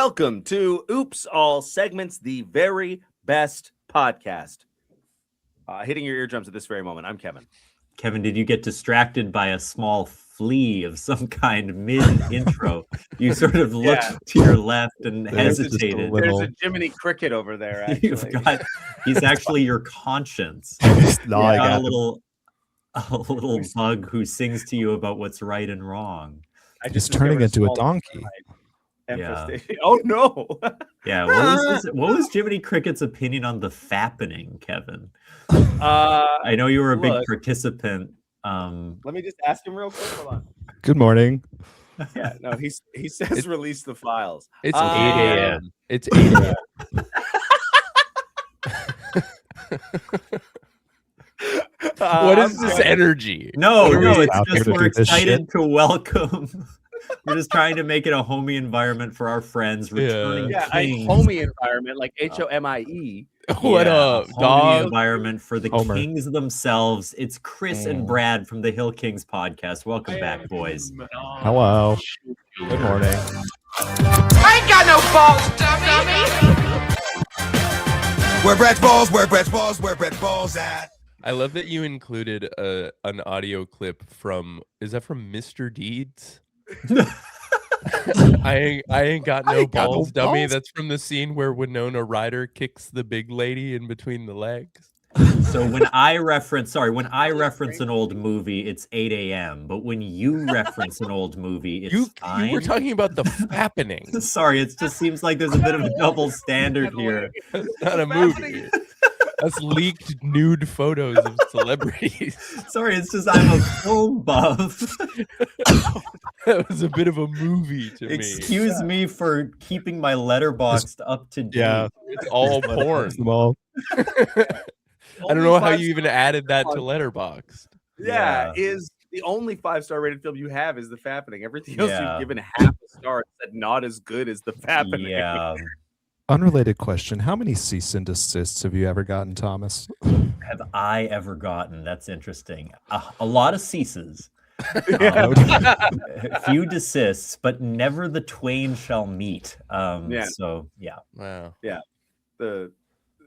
Welcome to Oops All Segments, the very best podcast. Hitting your eardrums at this very moment. I'm Kevin. Kevin, did you get distracted by a small flea of some kind mid-intro? You sort of looked to your left and hesitated. There's a Jiminy Cricket over there, actually. He's actually your conscience. No, I got got a little bug who sings to you about what's right and wrong. He's turning into a donkey. Yeah. Oh no! Yeah. What was Jiminy Cricket's opinion on the fappening, Kevin? I know you were a big participant. Let me just ask him real quick. Hold on. Good morning. Yeah, no, he says release the files. It's 8 a.m. It's 8 a.m. What is this energy? No, it's just we're excited to welcome. We're just trying to make it a homey environment for our friends returning. Yeah, a homey environment like HOMIE. What up, dog? Environment for the Homer. Kings themselves. It's Chris and Brad from the Hill Kings podcast. Welcome back, boys. Hello. Good morning. I ain't got no balls, dummy. Where Brett's balls at? I love that you included an audio clip from. Is that from Mr. Deeds? I ain't got no balls, dummy. That's from the scene where Winona Ryder kicks the big lady in between the legs. So when I reference an old movie, it's 8 a.m. But when you reference an old movie, it's fine. You were talking about the fappening. Sorry, it just seems like there's a bit of a double standard here. That's not a movie. That's leaked nude photos of celebrities. Sorry, it's just I'm a film buff. That was a bit of a movie to me. Excuse me for keeping my letterboxd up to date. Yeah, it's all porn. Well, I don't know how you even added that to Letterboxd. Yeah, is the only 5-star rated film you have is The Fappening. Everything else you've given half a star and said not as good as The Fappening. Yeah. unrelated question. How many cease and desists have you ever gotten, Thomas? Have I ever gotten? That's interesting. A lot of ceases. A few desists, but never the twain shall meet. So yeah. Wow. Yeah.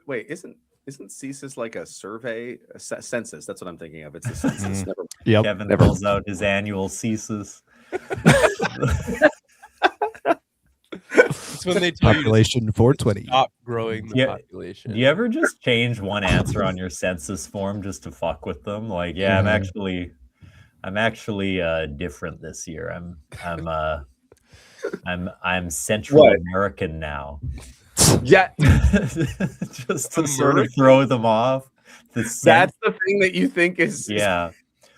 Wait, isn't CSIS like a survey, a census? That's what I'm thinking of. It's a census. Yep. Kevin fills out his annual CSIS. It's when they tell population you 420. Stop growing the population. Do you ever just change one answer on your census form just to fuck with them? Like, yeah, I'm actually different this year. I'm Central American now. Yeah, just to sort of throw them off. That's the thing that you think is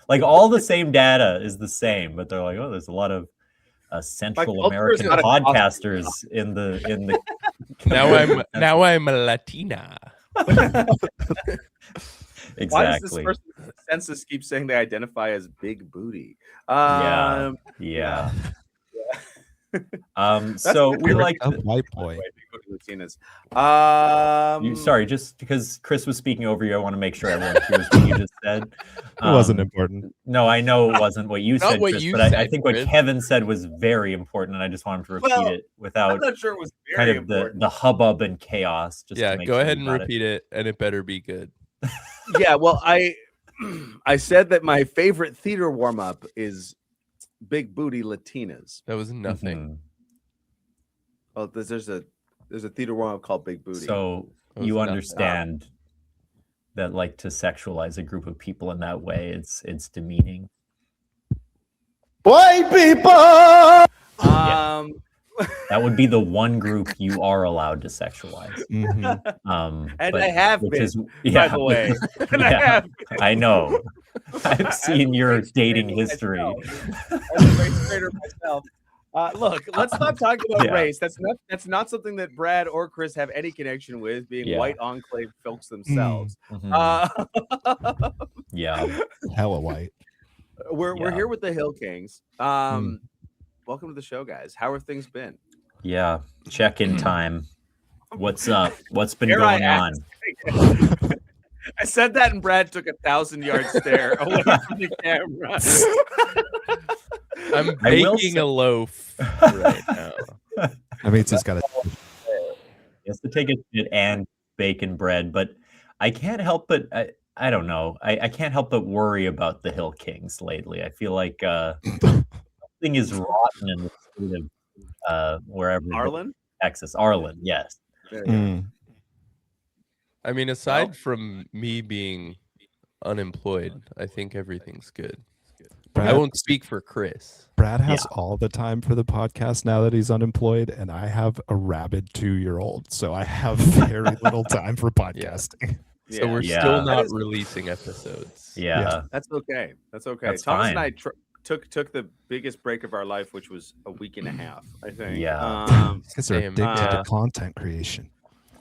like all the same data is the same, but they're like, oh, there's a lot of Central American podcasters in the. Now I'm a Latina. Exactly. Why does this person census keep saying they identify as big booty? Yeah. So we like white boy. Sorry, just because Chris was speaking over you, I want to make sure everyone hears what you just said. It wasn't important. No, I know it wasn't what you said, Chris, but I think Chris. what Kevin said was very important, and I just want him to repeat it without I'm not sure it was very kind of the hubbub and chaos. Just to make go sure ahead you and got repeat it, and it better be good. Yeah, well, I said that my favorite theater warm-up is big booty Latinas. That was nothing. Mm-hmm. Oh, there's a theater warm-up called Big Booty. So you understand that, like, to sexualize a group of people in that way, it's demeaning. White people. That would be the one group you are allowed to sexualize. And I have been, by the way. And I have been. I know. I've seen your dating history. As a race trader myself. Look, let's not talk about race. That's not something that Brad or Chris have any connection with, being white enclave folks themselves. Hella white. We're here with the Hill Kings. Welcome to the show, guys. How have things been? Yeah, check-in time. What's up? What's been going on? I said that, and Brad took 1,000-yard stare away from the camera. I'm baking a loaf right now. That means he's got a. He has to take a shit and bacon bread, but I can't help but I don't know. I can't help but worry about the Hill Kings lately. I feel like something is rotten in the state of wherever. Arlen? Texas. Arlen, yes. I mean, aside from me being unemployed, I think everything's good. I won't speak for Chris. Brad has all the time for the podcast now that he's unemployed, and I have a rabid 2-year-old, so I have very little time for podcasting. So we're still not releasing episodes. Yeah. That's okay. That's okay. That's Thomas fine. and I took the biggest break of our life, which was a week and a half, I think. Yeah. Because they're addicted to content creation.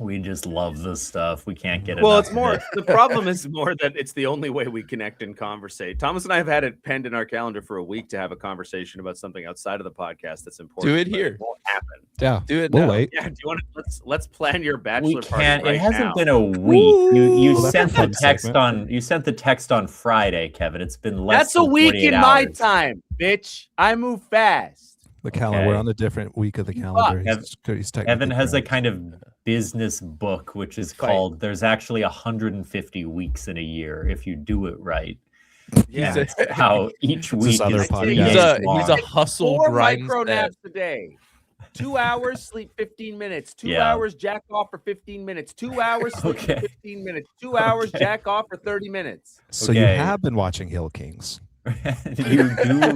We just love this stuff. We can't get Well, enough it's more. The problem is more that it's the only way we connect and conversate. Thomas and I have had it penned in our calendar for a week to have a conversation about something outside of the podcast that's important. Do it here. It won't happen. Yeah, do it. We'll now. wait. Yeah. Do you want to? Let's plan your We bachelor party. can't. Right It hasn't now. been a week. You Well, that's sent a the fun text segment. on. You sent the text on Friday, Kevin. It's been less. That's a than week 48 in my hours. time, bitch. I move fast. The calendar. Okay. We're on a different week of the calendar. He's technically Evan has a correct. kind of business book, which is called "There's actually 150 weeks in a year if you do it right." Yeah. He's a- How each It's week this other is podcast. 3 He's days a long. hustle 4 grind micro set. naps a day. 2 hours, sleep 15 minutes. 2 Yeah. hours, jack off for 15 minutes. 2 hours, sleep for Okay. 15 minutes. 2 hours, jack off for 30 minutes. So you Okay. have been watching Hill Kings. You do.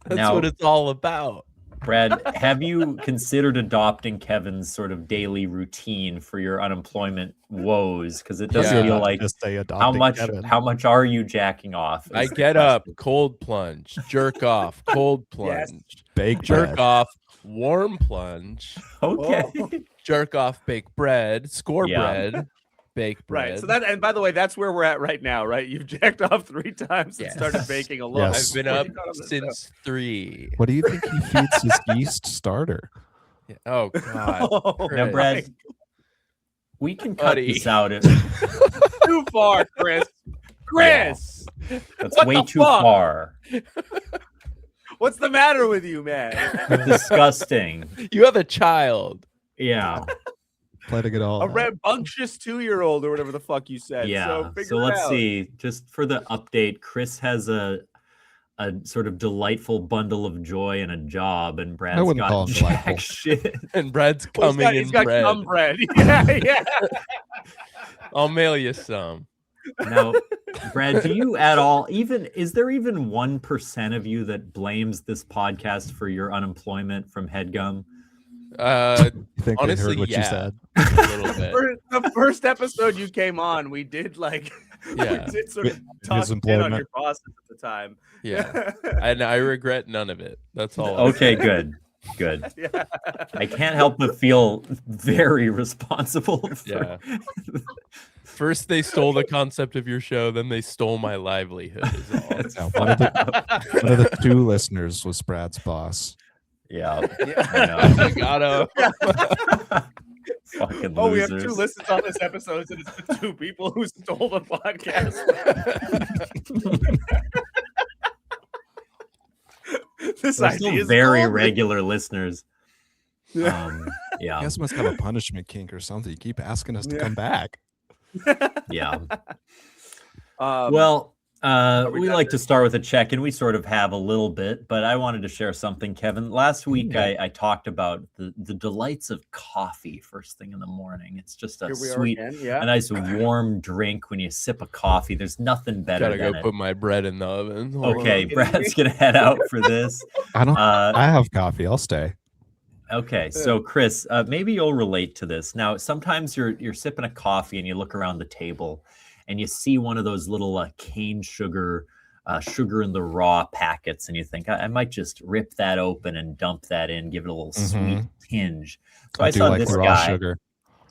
That's Now- what it's all about. Brad, have you considered adopting Kevin's sort of daily routine for your unemployment woes? Because it does Yeah. feel like Just say how adopting much Kevin. how much are you jacking off? I is the get up, question. cold plunge, jerk off, cold plunge, Bake jerk bread. off, warm plunge, Okay. jerk off, bake bread, score Yeah. bread, bake bread. Right. So that, and by the way, that's where we're at right now, right? You've jacked off 3 times and Yes. started baking alone. Yes. I've been Before up you got on the since 3. What do you think he feeds his yeast starter? Yeah. Oh show. God. Oh, Now, Chris. Brad, we can cut Buddy. this out. too far, Chris. Chris, That's What way the too fuck? far. what's the matter with you, man? Disgusting. You have a child. Yeah. Letting it all. A out. rambunctious 2-year-old or whatever the fuck you said. Yeah. So, figure So it let's out. see. Just for the update, Chris has a sort of delightful bundle of joy and a job, and Brad's wouldn't got call him jack delightful. shit. And bread's Well, coming he's in got bread. cum bread. Yeah, yeah. I'll mail you some. Now, Brad, do you at all is there even 1% of you that blames this podcast for your unemployment from HeadGum? You think they honestly, heard what yeah. you said? A little bit. For the first episode you came on, we did like Yeah. we did sort of His talk in on employment. your bosses at the time. Yeah. And I regret none of it. That's all. Okay, good. Good. Yeah. I can't help but feel very responsible for Yeah. First they stole the concept of your show, then they stole my livelihood. Is all. That's No, one of the 2 listeners was Brad's boss. Yeah. Yeah. I I gotta. know. Fucking Oh, we have 2 losers. listens on this episode, and it's the 2 people who stole the podcast. This We're idea still is very golden. regular listeners. Yeah. You Yeah. guys must have a punishment kink or something. You keep asking us to Yeah. come back. Yeah. Well, Well, we we done like to start with a check, and we sort of have a little bit, but I wanted to share something, Kevin. Last week, I talked about the delights of coffee first thing in the morning. It's just a here we sweet, are again. a Yeah. nice warm drink when you sip a coffee. There's nothing better Gotta go than put my bread in the oven. Hold Okay, on. Brad's gonna head out for this. I don't. Uh, I have coffee. I'll stay. Okay, so Chris, maybe you'll relate to this. Now, sometimes you're sipping a coffee and you look around the table and you see one of those little cane sugar, sugar in the raw packets, and you think, I might just rip that open and dump that in, give it a little sweet tinge. So I do saw like this the raw guy. sugar.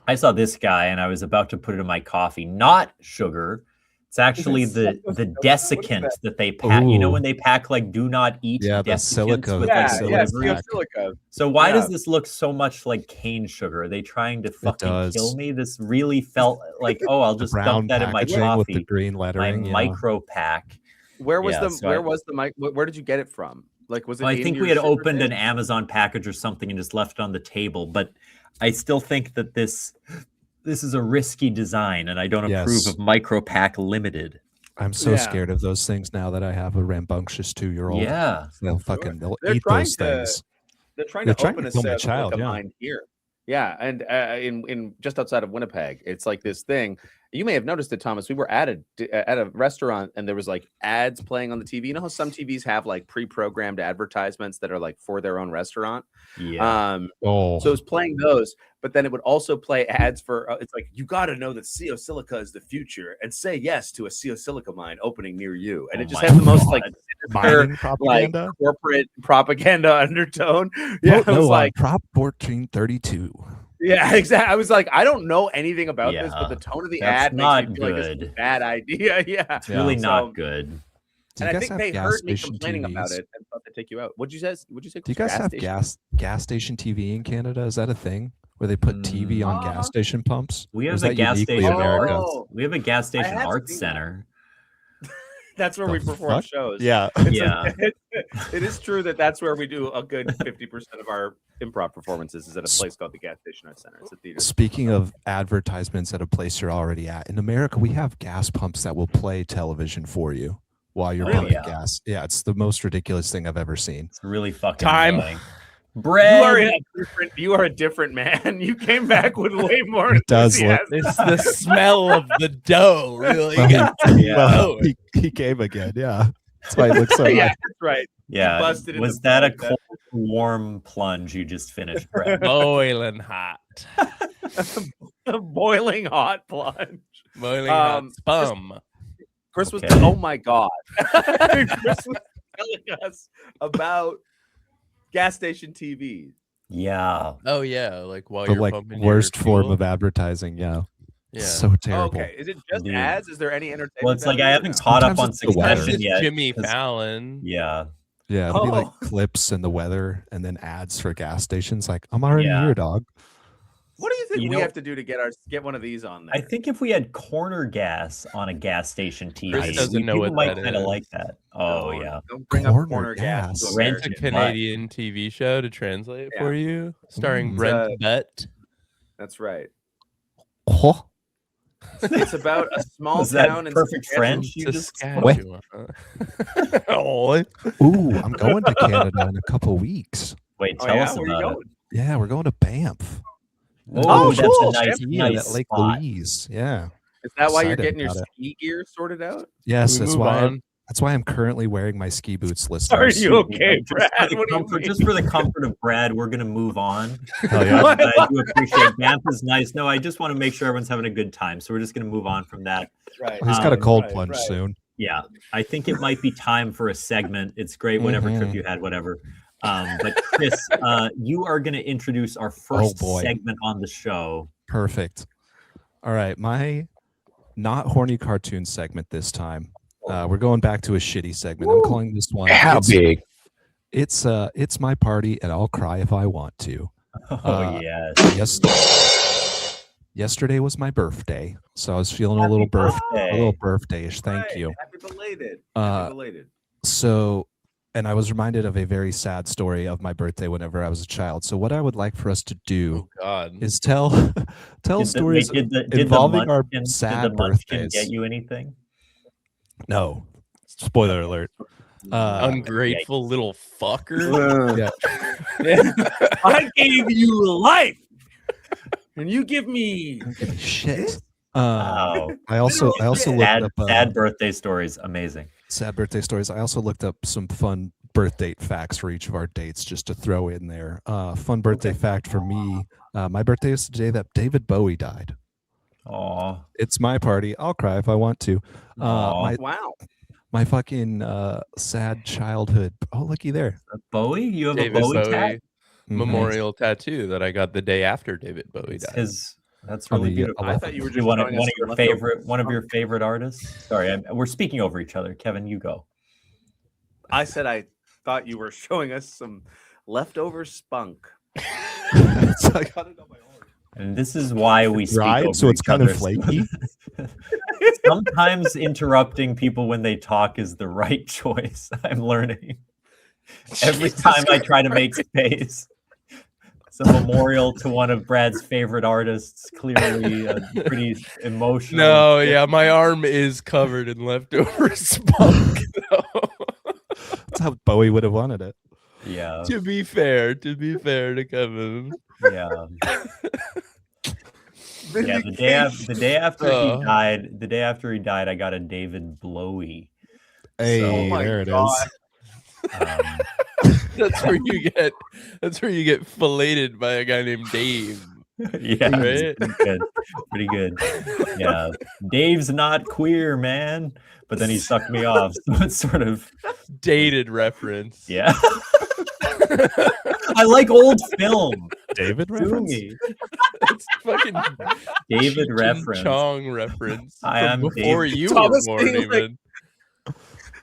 I saw this guy, and I was about to put it in my coffee. Not sugar. It's actually the desiccant that they pack. You know Ooh. when they pack like "do not eat" Yeah, the desiccants silica- with, Yeah, like, silica delivery? pack. silica. So why Yeah. does this look so much like cane sugar? Are they trying to fucking does. kill me? This really felt like, oh, I'll just Brown dump that in my packaging with the coffee, green my lettering. Yeah. micro pack. Where was Yeah, the so where was the mic? Where did you get it from? Like, was it? I in think your we had sugar opened dish? an Amazon package or something and just left it on the table, but I still think that this is a risky design, and I don't approve of micro pack limited. I'm so scared of those things now that I have a rambunctious 2-year-old. Yeah, they'll They're eat trying those to- things. They're trying They're to trying open to a kill my Silica child, yeah. mine here. Yeah, and in just outside of Winnipeg, it's like this thing. You may have noticed it, Thomas. We were at a restaurant, and there was like ads playing on the TV. You know how some TVs have like pre-programmed advertisements that are like for their own restaurant. yeah. Oh, So it was playing those, but then it would also play ads for. It's like, you got to know that CO Silica is the future, and say yes to a CO Silica mine opening near you. And it just my has the most like mining like propaganda. corporate propaganda undertone. Yeah, Vote I was no like, on Prop 1432. yeah, exactly. I was like, I don't know anything about this, but Yeah, the tone of the that's ad not makes me feel like it's a good. bad idea. Yeah, It's really So- not good. Do and you I guys think have they gas heard me station complaining about TVs? it and thought they'd take you out. What'd you say? Do you guys have gas station TV in Canada? Is that a thing where they put TV on gas station pumps? We Or have is a that gas uniquely station. America? Oh. We have a gas station have arts seen that. center. That's where The we perform fuck? shows. Yeah. Yeah. It is true that's where we do a good 50% of our improv performances is at a place called the Gas Station Arts Center. It's a theater. Speaking of advertisements at a place you're already at, in America, we have gas pumps that will play television for you while you're Oh, pumping yeah. gas. Yeah, it's the most ridiculous thing I've ever seen. It's really fucking Time. annoying. Bread. You are a different man. You came back with way more It does look- enthusiasm. It's the smell of the dough, really. Well, Yeah. well, he came again. Yeah, that's why it looks so. Yeah, nice. that's right. Yeah. busted in Was the that a blood, cold, warm plunge you just finished, Brett? Boiling hot. A boiling hot plunge. Boiling hot Um, spum. Chris was, Okay. oh my God. Chris was telling us about gas station TV. Yeah. Oh yeah, like while The you're like pumping worst your form fuel. of advertising. Yeah, Yeah. so terrible. Okay. Is it just Dude. ads? Is there any entertainment? Well, it's like I value or haven't no? caught up Sometimes on it's the weather. Succession It's yet. Jimmy 'cause- Fallon. Yeah. Yeah, it'll be like Oh. clips and the weather, and then ads for gas stations. Like, I'm already Yeah. here, dog. What do you think You we know- have to do to get one of these on there? I think if we had corner gas on a gas station TV, Chris doesn't know people what might that kind of is. like that. Oh, No, yeah. Don't bring up Corner corner gas. gas. to Rent It's a American. Canadian TV show to translate Yeah. for you, starring Mm. Brent Butt. That's right. Oh, It's about a small Was that town in perfect Saskatchewan. French? You just Saskatchewan. Oh, ooh, I'm going to Canada in a couple weeks. Wait, Oh, tell yeah? us Where you about it. going? Yeah, we're going to Banff. Oh, that's cool. a nice, Yeah, nice that Lake spot. Louise. Yeah. Is that why you're Excited getting your about it. ski gear sorted out? Yes, we that's move why. on. That's why I'm currently wearing my ski boots, listeners. Are you okay, Just for Brad? the What do you comfort- mean? just for the comfort of Brad, we're gonna move on. Hell yeah. What? I do appreciate Banff is nice. No, I just want to make sure everyone's having a good time. So we're just gonna move on from that. Right. He's got a cold right, plunge right. soon. Yeah, I think it might be time for a segment. It's great, whatever trip Mhm. you had, whatever. But Chris, you are going to introduce our first boy. segment on the show. Perfect. All right, my not horny cartoon segment this time. We're going back to a shitty segment. I'm calling this one. big? It's my party, and I'll cry if I want to. Oh yes, Yesterday was my birthday, so I was feeling a Happy little birthday. birthday-ish. Thank Right. you. Happy belated. Uh, Happy belated. So, and I was reminded of a very sad story of my birthday whenever I was a child. So, what I would like for us to do Oh God. is tell stories Did the involving our Munchkin- sad did the Munchkin birthdays. get you anything? No, spoiler alert. Ungrateful little fucker. Yeah. I gave you life, and you give me. Shit. Wow. I also looked Sad, up sad birthday stories. Amazing. sad birthday stories. I also looked up some fun birth date facts for each of our dates just to throw in there. Fun birthday fact for me. My birthday is the day that David Bowie died. Oh, It's my party. I'll cry if I want to. Aw. Wow. My fucking sad childhood. Oh, looky there. Bowie, you have David a Bowie Bowie tag. memorial tattoo that I got the day after David Bowie It's died. his. That's On really the, beautiful. I thought you were just one of showing us your some favorite one of your leftover favorite artists. Sorry, we're speaking over each other. Kevin, you go. I said I thought you were showing us some leftover spunk. It's like- And this is why we speak Right, over so it's each kind of other. flaky. Sometimes interrupting people when they talk is the right choice. I'm learning. Every time I try to make space. It's a memorial to one of Brad's favorite artists. Clearly, pretty emotional. No, yeah, my arm is covered in leftover spunk. That's how Bowie would have wanted it. Yeah. To be fair to Kevin. Yeah. Yeah. The day after he died, I got a David Blowie. Hey, there it is. That's where you get filleted by a guy named Dave. Yeah, right? pretty good. Yeah, Dave's not queer, man, but then he sucked me off, so it's sort of dated reference. Yeah. I like old film. David reference. It's fucking David Cheech reference. And Chong reference. I am before David. you Thomas were born, being like- even.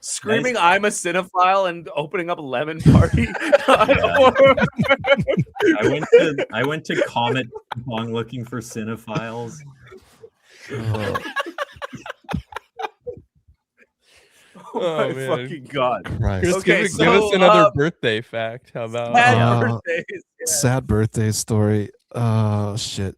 Screaming, I'm a cinephile and opening up Lemon Party. I went to Comet Pong looking for cinephiles. Oh my man. fucking God. Christ. Chris, Okay, give so, us another birthday fact. How about Sad birthdays. Yeah. Sad birthday story. Oh shit.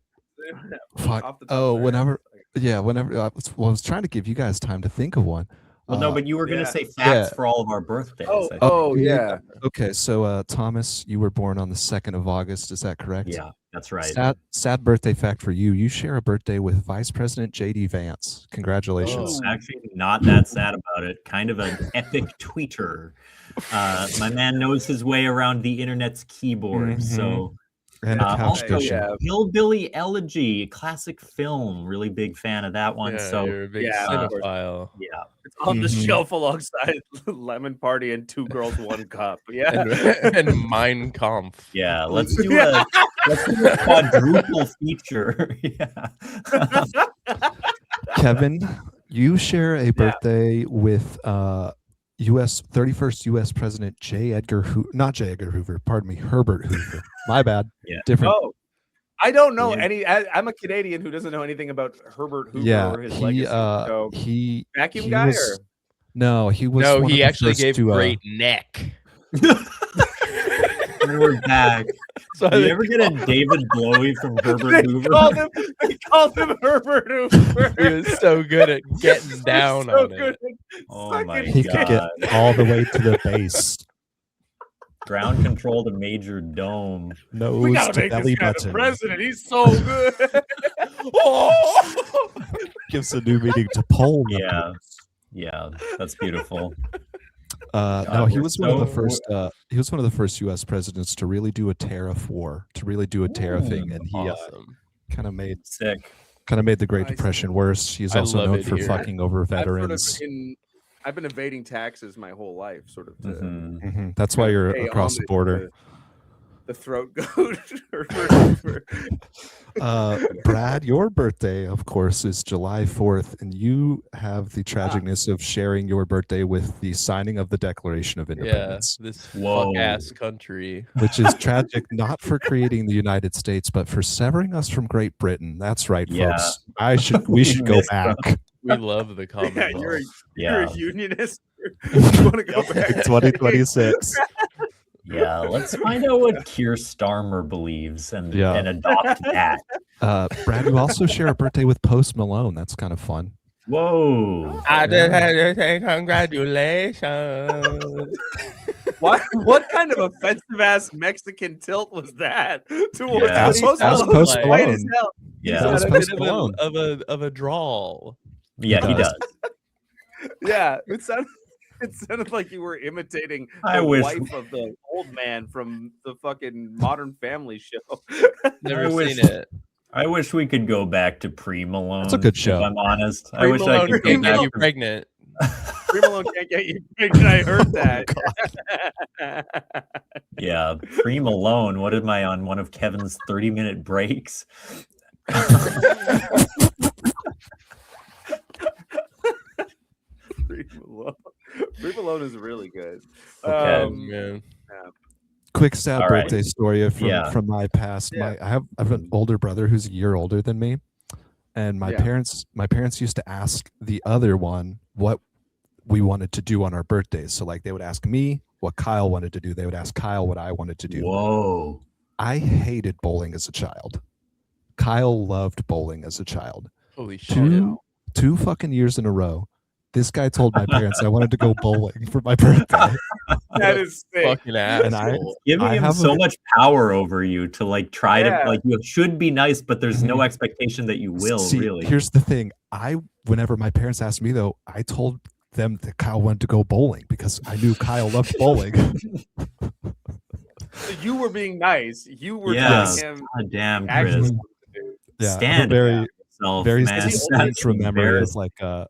Fuck. Off the top Oh, of my whenever. Yeah, whenever. I was trying to give you guys time to think of one. Well, no, but you were going to yeah. say facts Yeah. for all of our birthdays. I think. Oh, yeah. Okay, so Thomas, you were born on the 2nd of August. Is that correct? Yeah, that's right. Sad birthday fact for you. You share a birthday with Vice President J.D. Vance. Congratulations. Actually, not that sad about it. Kind of an epic tweeter. My man knows his way around the internet's keyboard. So, And a couch also, cushion. Hillbilly Elegy, classic film. Really big fan of that one. Yeah, So, you're a big yeah, cinephile. yeah. It's on the Mhm. shelf alongside Lemon Party and Two Girls, One Cup. Yeah. And Mein Kampf. Yeah, let's do a quadruple feature. Yeah. Kevin, you share a birthday with U.S. 31st U.S. President Herbert Hoover. My bad. Yeah. Different. Oh, I don't know Yeah. any. I'm a Canadian who doesn't know anything about Herbert Hoover Yeah, or his legacy. So, he vacuum he guy was- or No, he was. No, one of he the actually first gave to, great neck. And we're back. So Do you ever get a David Blowie from Herbert they Hoover? called him Herbert Hoover. he was so good at getting He's down so on good it. at Oh sucking my He could God. get all the way to the base. Ground control to Major Dome. We Nose gotta to make belly this guy the button. president. He's so good. Oh! Gives a new meaning to pole. Yeah. Yeah, that's beautiful. No, he we're was one of the so- first. He was one of the first U.S. presidents to really do a tariff war, to really do a tariff thing, and he Awesome. kind of made Sick. the Great Nice. Depression worse. He's I also love known it for here. fucking over veterans. I've been evading taxes my whole life, sort of. To Mhm. Mhm. That's why you're pay across the homage border. to The throat goat. Herbert Hoover. Brad, your birthday, of course, is July 4th, and you have the tragicness of sharing your birthday with the signing of the Declaration of Yeah, Independence, this Whoa. fuck ass country. which is tragic not for creating the United States, but for severing us from Great Britain. That's right, Yeah. folks. We should go missed back. We love the Yeah, Commonwealth. you're Yeah. a unionist. You want to go back? 2026. Yeah, let's find out what Keir Starmer believes and adopt that. Brad, you also share a birthday with Post Malone. That's kind of fun. Whoa. I just had to say congratulations. What kind of offensive ass Mexican tilt was that? Towards Yeah. Ask Post Post Malone? Malone. White as hell. Yeah. That was Got a Post bit Malone. of a drawl. Yeah, he does. does. Yeah, it sounded like you were imitating I the wish- wife of the old man from the fucking Modern Family show. Never I seen wish- it. I wish we could go back to pre-Malone. That's a good show. If I'm honest. I wish I Malone could go can't get back you to pregnant. Free Malone can't get you pregnant. I heard that. Yeah, pre-Malone. What am I on? One of Kevin's 30-minute breaks? Free Malone is really good. Okay. Man. Quick sad All right. birthday story from Yeah. from my past. Yeah. I have an older brother who's a year older than me, and my Yeah. parents used to ask the other one what we wanted to do on our birthdays. So like they would ask me, what Kyle wanted to do. They would ask Kyle what I wanted to do. Whoa. I hated bowling as a child. Kyle loved bowling as a child. Holy shit. Two fucking years in a row, this guy told my parents I wanted to go bowling for my birthday. That is sick. Fucking ass. And Giving I him have so a- much power over you to like try to like you should be nice, but there's no Mhm. expectation that you will See, really. Here's the thing. Whenever my parents asked me though, I told them that Kyle wanted to go bowling because I knew Kyle loved bowling. So you were being nice. You were Yes. telling him God damn, actually Chris. what to do. Yeah, Stand very, yourself, very man. central memory Embarrassing. is like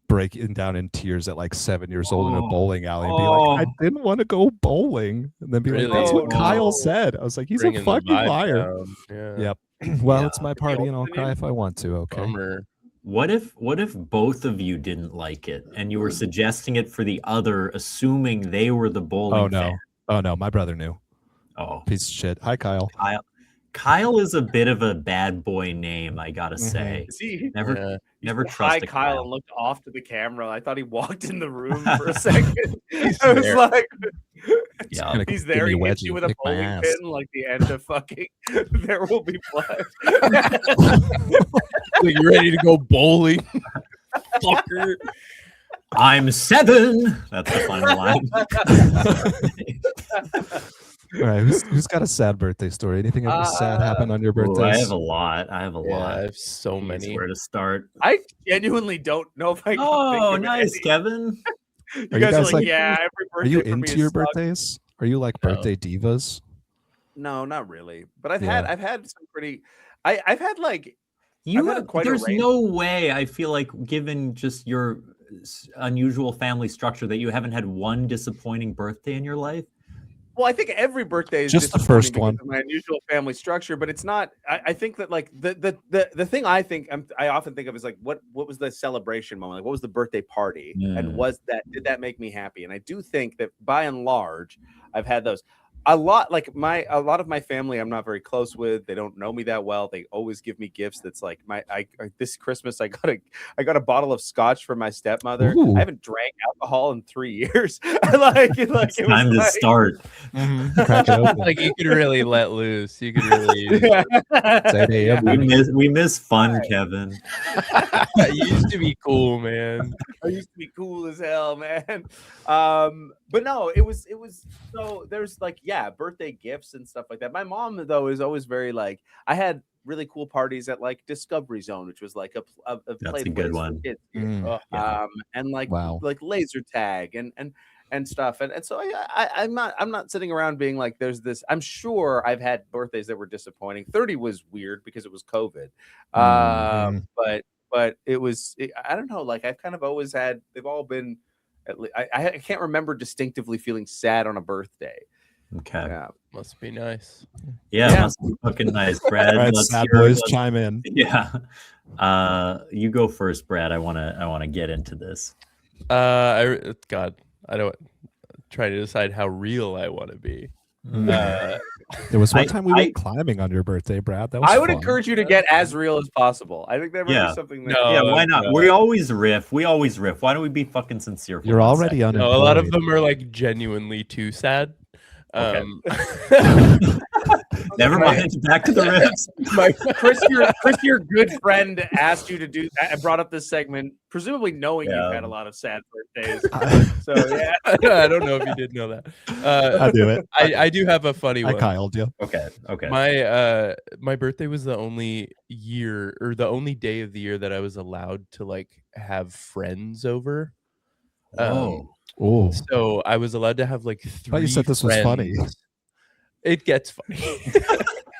breaking down in tears at like 7 years old in a Oh. bowling alley and be like, I Oh. didn't want to go bowling, and then be like, Really? that's what Oh, Kyle no. said. I was like, he's Bringing a the fucking vibe liar. down. Yeah. Yep. Well, Yeah. it's my party and I'll cry if I want to. Okay. Bummer. What if both of you didn't like it and you were suggesting it for the other, assuming they were the bowling Oh no. fan? Oh no, my brother knew. Oh, Piece of shit. Hi, Kyle. Kyle is a bit of a bad boy name, I gotta Mhm. say. See, Never Yeah. never said hi, trust Kyle, and looked off to the camera. I thought he walked in the room for a second. I was there. like, Yeah. Gonna he's give there. me He a hits you wedgie, with a lick my bowling ass. pin, like the end of fucking There Will Be Blood. Like, you ready to go bowling? Fucker. I'm 7. That's the final line. All right, who's got a sad birthday story? Anything ever sad happen on your Ooh, birthday? I have a lot. I I have so Jeez, many. Where to start? I genuinely don't know if I can Oh, think of nice, any. Kevin. You Are you guys are guys like, like- yeah, every Are birthday you for me into is your sucked. birthdays? Are you like No. birthday divas? No, not really. But I've Yeah. had some pretty. I've had like I've had quite a There's range. no way, I feel like, given just your unusual family structure, that you haven't had one disappointing birthday in your life. Well, I think every birthday is Just the disappointing first because one. of my unusual family structure, but it's not. I think that like the thing I often think of is like what was the celebration moment? Like what was the birthday party, and did that make me happy? And I do think that by and large, I've had those. A lot of my family I'm not very close with. They don't know me that well. They always give me gifts. That's like this Christmas I got a bottle of scotch from my stepmother. Ooh. I haven't drank alcohol in 3 years. like It's time to start. Crack it open. Like, you could really let loose. You could really. It's 8 a.m. We miss fun, Kevin. You used to be cool, man. I used to be cool as hell, man. But no, it was so there's like birthday gifts and stuff like that. My mom though is always very like I had really cool parties at like Discovery Zone, which was like a That's play a good place for one. kids. Mm. And like Wow. like laser tag and stuff. And so I'm not sitting around being like there's this. I'm sure I've had birthdays that were disappointing. 30 was weird because it was COVID. Mhm. But I don't know, like I've kind of always had, they've all been at least I can't remember distinctively feeling sad on a birthday. Okay. Yeah. Must be nice. Yeah, must be fucking nice, Brad. All right, Let's sad hear- boys, let's- chime in. Yeah. You go first, Brad. I wanna get into this. God, I don't try to decide how real I want to be. There was one I- time we went climbing on your birthday, Brad. That was I would fun. encourage you to get as real as possible. I think that would Yeah. be something that No. Yeah, why not? no. We always riff. Why don't we be fucking sincere? For You're one already second? unemployed. No, a lot of them are like genuinely too sad. Okay. Never mind. Back to the riffs. Chris, your good friend asked you to do that. I brought up this segment, presumably knowing Yeah. you've had a lot of sad birthdays. So yeah. I don't know if you did know that. I do it. I do have a funny I one. Kyled you. Okay. My birthday was the only year or the only day of the year that I was allowed to like have friends over. Oh. Oh, So I was allowed to have like I 3 thought you said this was funny. friends. It gets funny.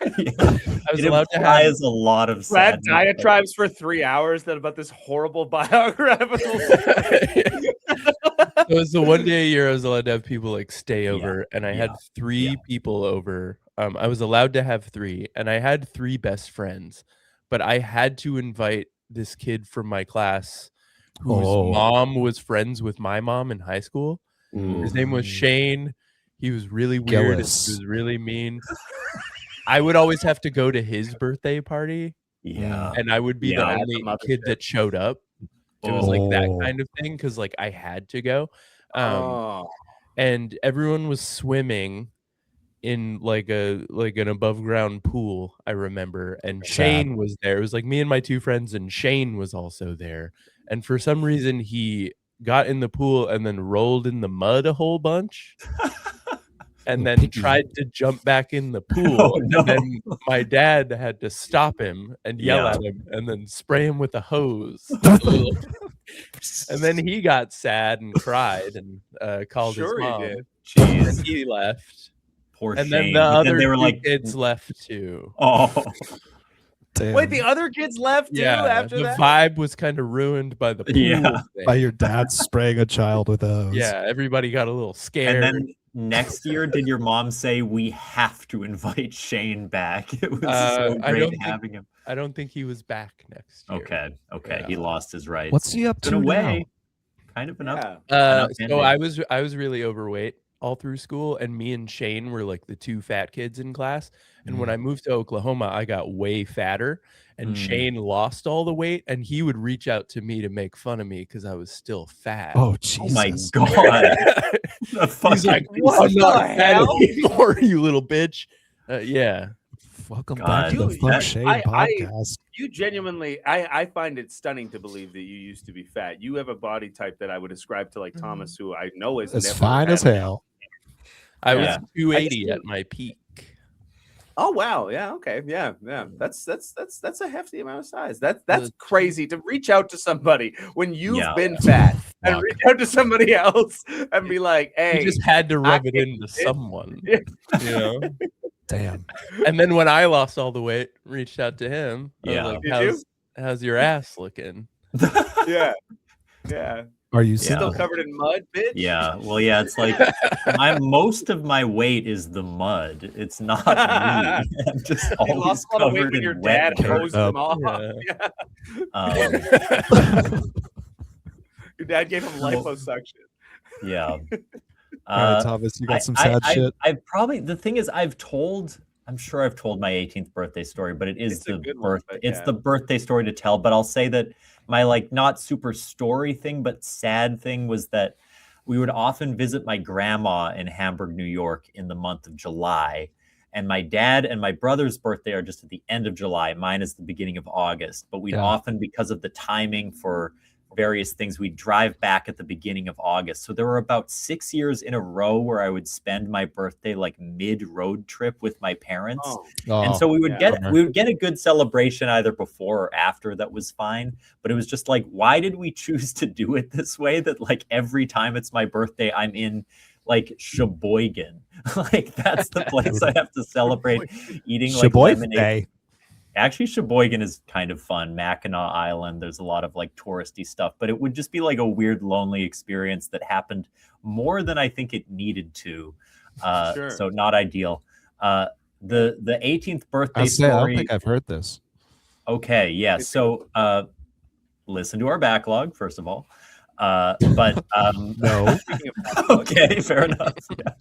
I was It allowed to have implies a lot of Brad sadness. diatribes for 3 hours that about this horrible biographical. it was the one day a year I was allowed to have people like stay over, and I had 3 people over. I was allowed to have 3, and I had 3 best friends, but I had to invite this kid from my class whose mom was friends with my mom in high school. His name was Shane. He was really weird. Gillis. He was really mean. I would always have to go to his birthday party, Yeah. and I would be the that's only some other kid shit. that showed up. It was like that Oh. kind of thing because like I had to go. Oh. and everyone was swimming in like an above ground pool, I remember, and Shane was there. It was like me and my two friends, and Shane was also there. And for some reason he got in the pool and then rolled in the mud a whole bunch. And then tried to jump back in the pool. Oh, no. And then my dad had to stop him and yell at him and then spray him with a hose. And then he got sad and cried and called his mom. He did. Jeez. And he left. Poor And Shane. then the other they were two kids left too. oh, Damn. Wait, the other kids left too after the that? vibe was kind of ruined by the pool Yeah. thing. By your dad spraying a child with a hose. Yeah, everybody got a little scared. and then next year, did your mom say we have to invite Shane back? It was so I great don't having him. I don't think he was back next year. Okay, he Yeah. lost his rights. What's he up in to a now? way? Kind of enough. Yeah. So I was really overweight all through school, and me and Shane were like the two fat kids in class. And when I moved to Oklahoma, I got way fatter, and Shane lost all the weight, and he would reach out to me to make fun of me because I was still fat. Oh, Oh Jesus. my god! He's like, I'm not fat anymore, you little bitch. Yeah. Welcome God, back to the Fuck that- Shane I- podcast. You genuinely, I find it stunning to believe that you used to be fat. You have a body type that I would ascribe to like Thomas, who I know is As never fine as had- hell. I Yeah. was 280 at my peak. Oh wow, yeah, okay, yeah. That's a hefty amount of size. That's crazy to reach out to somebody when you've Yeah. been fat and Fuck. reach out to somebody else and be like, "Hey, You just had to rub it can't into fit. someone, Yeah. you know. Damn. And then when I lost all the weight, reached out to him. I was Yeah. like, Did you? how's your ass looking? yeah, yeah, Are you Yeah. still single? covered in mud, bitch." Yeah, well, yeah, it's like most of my weight is the mud. It's not me. I'm just You always lost a lot of weight covered when your in wet dad dirt. hosed him off. Yeah. Yeah. Your dad gave him Well, liposuction. Yeah. All right, Thomas, you got some sad shit. I've probably the thing is I'm sure I've told my 18th birthday story, but it is It's a the good one, but it's yeah. the birthday story to tell. But I'll say that my like not super story thing, but sad thing was that we would often visit my grandma in Hamburg, New York in the month of July. And my dad and my brother's birthday are just at the end of July. Mine is the beginning of August. But we'd Yeah. often, because of the timing for various things, we'd drive back at the beginning of August. So there were about 6 years in a row where I would spend my birthday like mid-road trip with my parents. Oh, And so we would yeah. get a good celebration either before or after. That was fine. But it was just like, why did we choose to do it this way? That like every time it's my birthday, I'm in like Sheboygan. Like that's the place I have to celebrate eating like lemonade. Sheboygan. Actually, Sheboygan is kind of fun. Mackinac Island, there's a lot of like touristy stuff, but it would just be like a weird, lonely experience that happened more than I think it needed to. Sure. So not ideal. The 18th birthday I story. don't think I've heard this. Okay, yeah. So listen to our backlog, first of all. But No. Speaking of okay, fair enough. Yeah.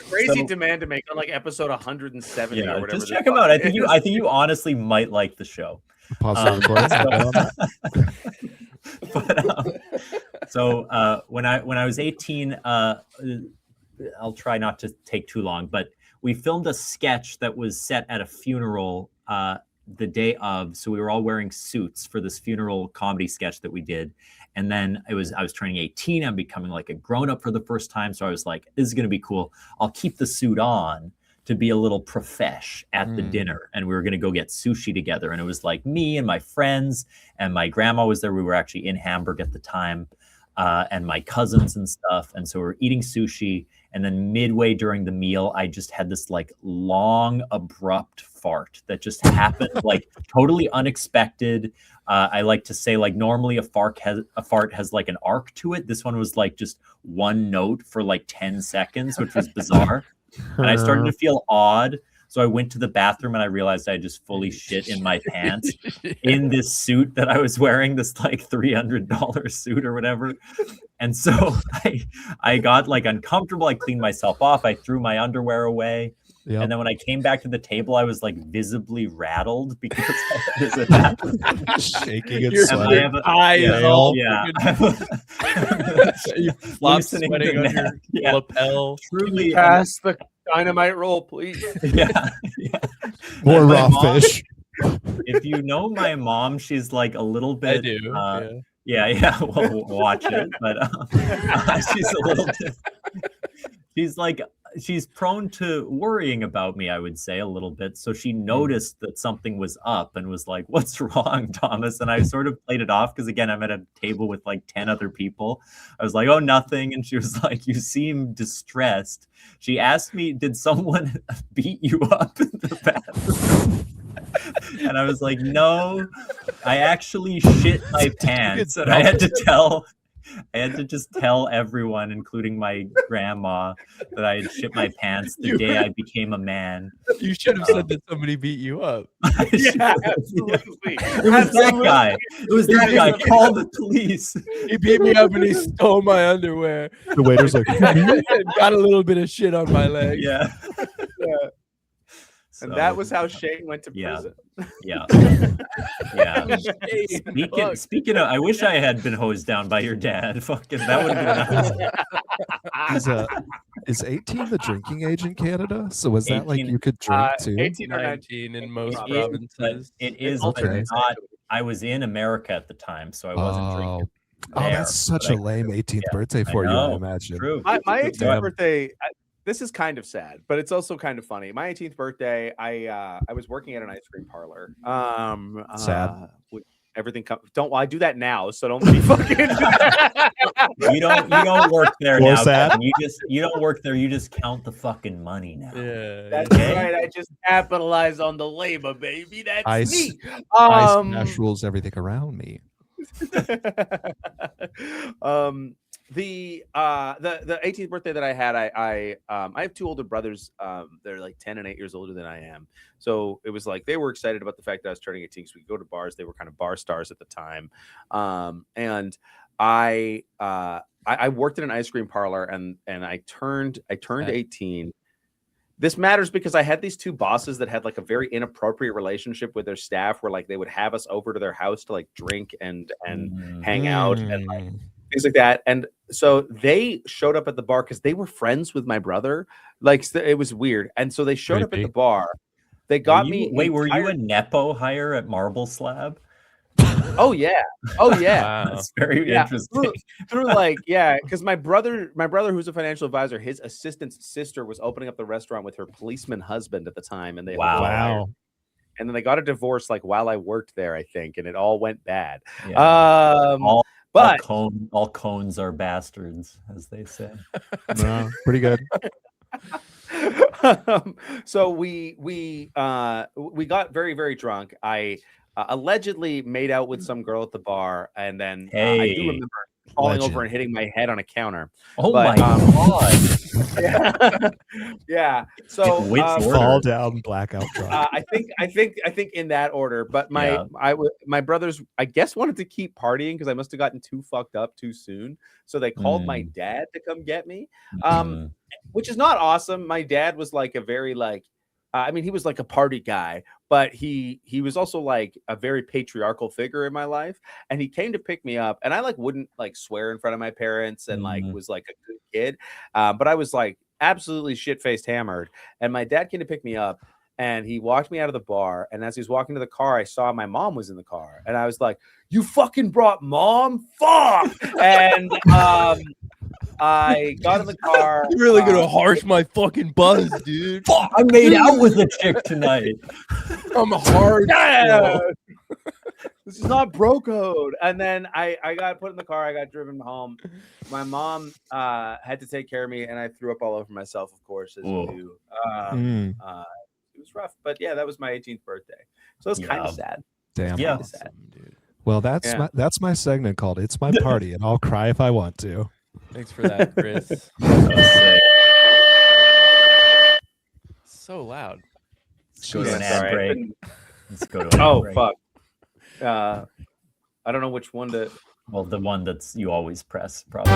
crazy So- demand to make on like episode 170 or Yeah, whatever. just the check them fuck out. I it think you honestly might like the show. Pause the recording. I'll go on that. But when I was 18, I'll try not to take too long, but we filmed a sketch that was set at a funeral the day of. So we were all wearing suits for this funeral comedy sketch that we did. And then I was turning 18. I'm becoming like a grown up for the first time. So I was like, this is going to be cool. I'll keep the suit on to be a little profesh at the dinner. And we were going to go get sushi together. And it was like me and my friends and my grandma was there. We were actually in Hamburg at the time, and my cousins and stuff. And so we were eating sushi. And then midway during the meal, I just had this like long, abrupt fart that just happened, like totally unexpected. I like to say, like, normally a fart has like an arc to it. This one was like just one note for like 10 seconds, which was bizarre. And I started to feel odd. So I went to the bathroom and I realized I just fully shit in my pants in this suit that I was wearing, this like $300 suit or whatever. And so I got like uncomfortable. I cleaned myself off. I threw my underwear away. Yep. And then when I came back to the table, I was like visibly rattled because I had this attack. Shaking and Your sweating. eye is all you flop loosening sweating the on your neck. Yeah. lapel. Truly, Pass the dynamite roll, please. yeah. More My raw mom- fish. If you know my mom, she's like a little bit. I do. Yeah. Well, watch it, but she's a little bit. She's prone to worrying about me, I would say, a little bit. So she noticed that something was up and was like, "What's wrong, Thomas?" And I sort of played it off because, again, I'm at a table with like 10 other people. I was like, "Oh, nothing." And she was like, "You seem distressed." She asked me, "Did someone beat you up in the bathroom?" And I was like, "No, I actually shit my pants." And I had to just tell everyone, including my grandma, that I had shit my pants the day I became a man. You should have said that somebody beat you up. Yeah, absolutely. It was that guy. It was that guy. Call the police. He beat me up and he stole my underwear. The waiter's like, And got a little bit of shit on my leg. Yeah. And that was how Shane went to prison. Yeah. Speaking of, I wish I had been hosed down by your dad. Fucking, that would have been nice. Is 18 the drinking age in Canada? So was that like 18, you could drink too? 18 or 19 in most But provinces. It is Okay. not. I was in America at the time, so I wasn't drinking. Oh, there, that's such but a lame 18th yeah, birthday I for you, I know. imagine. True. My 18th Damn. birthday, this is kind of sad, but it's also kind of funny. My 18th birthday, I was working at an ice cream parlor. Sad. Everything I do that now, so don't be fucking. You don't work there More now. sad? Kevin. You don't work there. You just count the fucking money now. Yeah. That's Okay. right. I just capitalize on the labor, baby. That's Ice- me. Ice Smash rules everything around me. The 18th birthday that I had, I have two older brothers. They're like 10 and 8 years older than I am. So it was like they were excited about the fact that I was turning 18 because we could go to bars. They were kind of bar stars at the time. And I worked in an ice cream parlor and I turned 18. This matters because I had these two bosses that had like a very inappropriate relationship with their staff where like they would have us over to their house to like drink and hang out and like things like that. And so they showed up at the bar because they were friends with my brother. Like it was weird. And so they showed up at the bar. They got me. Wait, were you a Nepo hire at Marble Slab? Oh yeah. Oh yeah. Wow. That's very interesting. Through like, yeah, because my brother who's a financial advisor, his assistant's sister was opening up the restaurant with her policeman husband at the time. And they Wow. and then they got a divorce like while I worked there, I think, and it all went bad. Yeah. But all cones are bastards, as they say. No, pretty good. So we got very, very drunk. I allegedly made out with some girl at the bar, and then I do remember falling over and hitting my head on a counter. Oh But, my god! Yeah. Yeah. So Which order? Fall down, blackout drunk. I think in that order. But my brothers, I guess, wanted to keep partying because I must have gotten too fucked up too soon. So they called my dad to come get me, which is not awesome. My dad was like a very like, I mean, he was like a party guy, but he was also like a very patriarchal figure in my life. And he came to pick me up, and I like wouldn't like swear in front of my parents and like was like a good kid, but I was like absolutely shit-faced hammered. And my dad came to pick me up, and he walked me out of the bar. And as he was walking to the car, I saw my mom was in the car, and I was like, "You fucking brought mom? Fuck!" And I got in the car. You're really gonna harsh my fucking buzz, dude. Fuck! I made out with a chick tonight. I'm hard. Yeah. This is not bro code. And then I got put in the car. I got driven home. My mom had to take care of me, and I threw up all over myself, of course, as you do. It was rough, but yeah, that was my 18th birthday, so it's kind of sad. Damn. Yeah. Sad. Well, that's my segment called "It's My Party," and I'll cry if I want to. Thanks for that, Chris. So loud. Let's go to an Yeah, ad sorry. break. Let's go to an ad Oh break. fuck. I don't know which one to. Well, the one that's you always press, probably.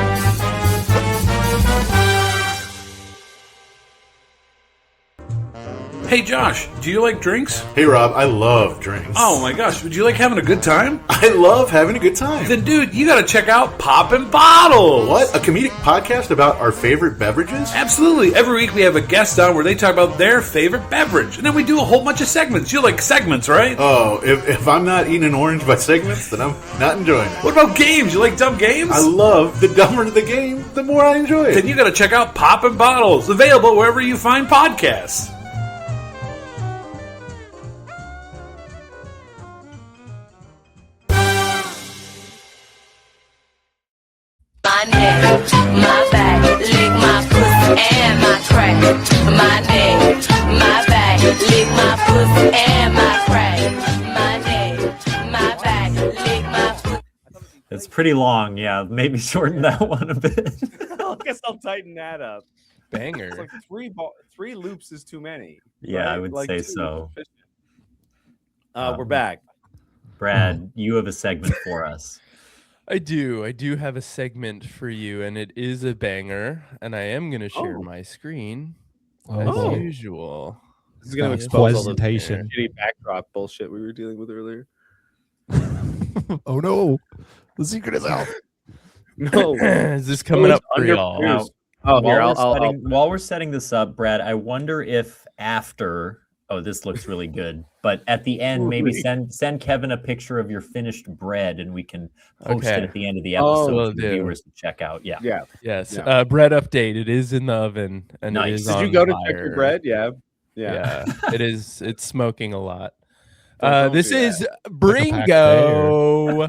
Hey, Josh, do you like drinks? Hey, Rob, I love drinks. Oh my gosh, would you like having a good time? I love having a good time. Then, dude, you gotta check out Poppin' Bottles. What? A comedic podcast about our favorite beverages? Absolutely. Every week we have a guest on where they talk about their favorite beverage. And then we do a whole bunch of segments. You like segments, right? Oh, if I'm not eating an orange by segments, then I'm not enjoying it. What about games? You like dumb games? I love the dumber the game, the more I enjoy it. Then you gotta check out Poppin' Bottles, available wherever you find podcasts. My neck, my back, lick my pussy and my crack. My neck, my back, lick my pussy and my crack. My neck, my back, lick my pussy. It's pretty long. Yeah, maybe shorten that one a bit. I guess I'll tighten that up. Banger. It's like three loops is too many. Yeah, right? I would Like say two so. is efficient. We're back. Brad, you have a segment for us. I do have a segment for you, and it is a banger, and I am going to share my screen as Oh. usual. This is going to Nice expose all the presentation. shitty backdrop bullshit we were dealing with earlier. Oh no, the secret is out. No. Is this coming up for y'all? Now, Oh, here, while we're setting this up, Brad, I wonder if after. Oh, this looks really good. But at the end, maybe send Kevin a picture of your finished bread, and we can post it at the end of the episode will for the do. viewers to check out. Yeah. Yeah. Yes. Yeah. Bread update. It is in the oven, and Nice. it is Did on you go to fire. check your bread? Yeah. Yeah. It is. It's smoking a lot. Don't This do that. is Like a pack Bringo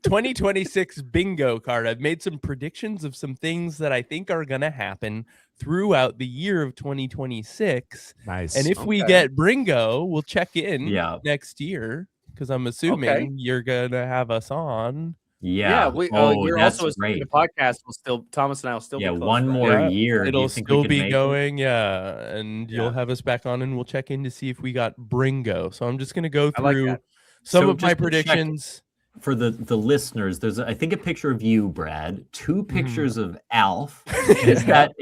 2026 bingo card. I've made some predictions of some things that I think are going to happen throughout the year of 2026. Nice. And if we Okay. get Bringo, we'll check in Yeah. next year because I'm assuming you're going to have us on. Yeah. We, oh, you're that's also assuming great. the podcast will still, Thomas and I will still Yeah, be close one friends. more Yeah, year. Do It'll you think we still can be make it? going, yeah. And Yeah. you'll have us back on, and we'll check in to see if we got Bringo. So I'm just going to go I like through that. some So of my just to check- predictions. For the listeners, there's I think a picture of you, Brad. Two pictures of Alf. Is that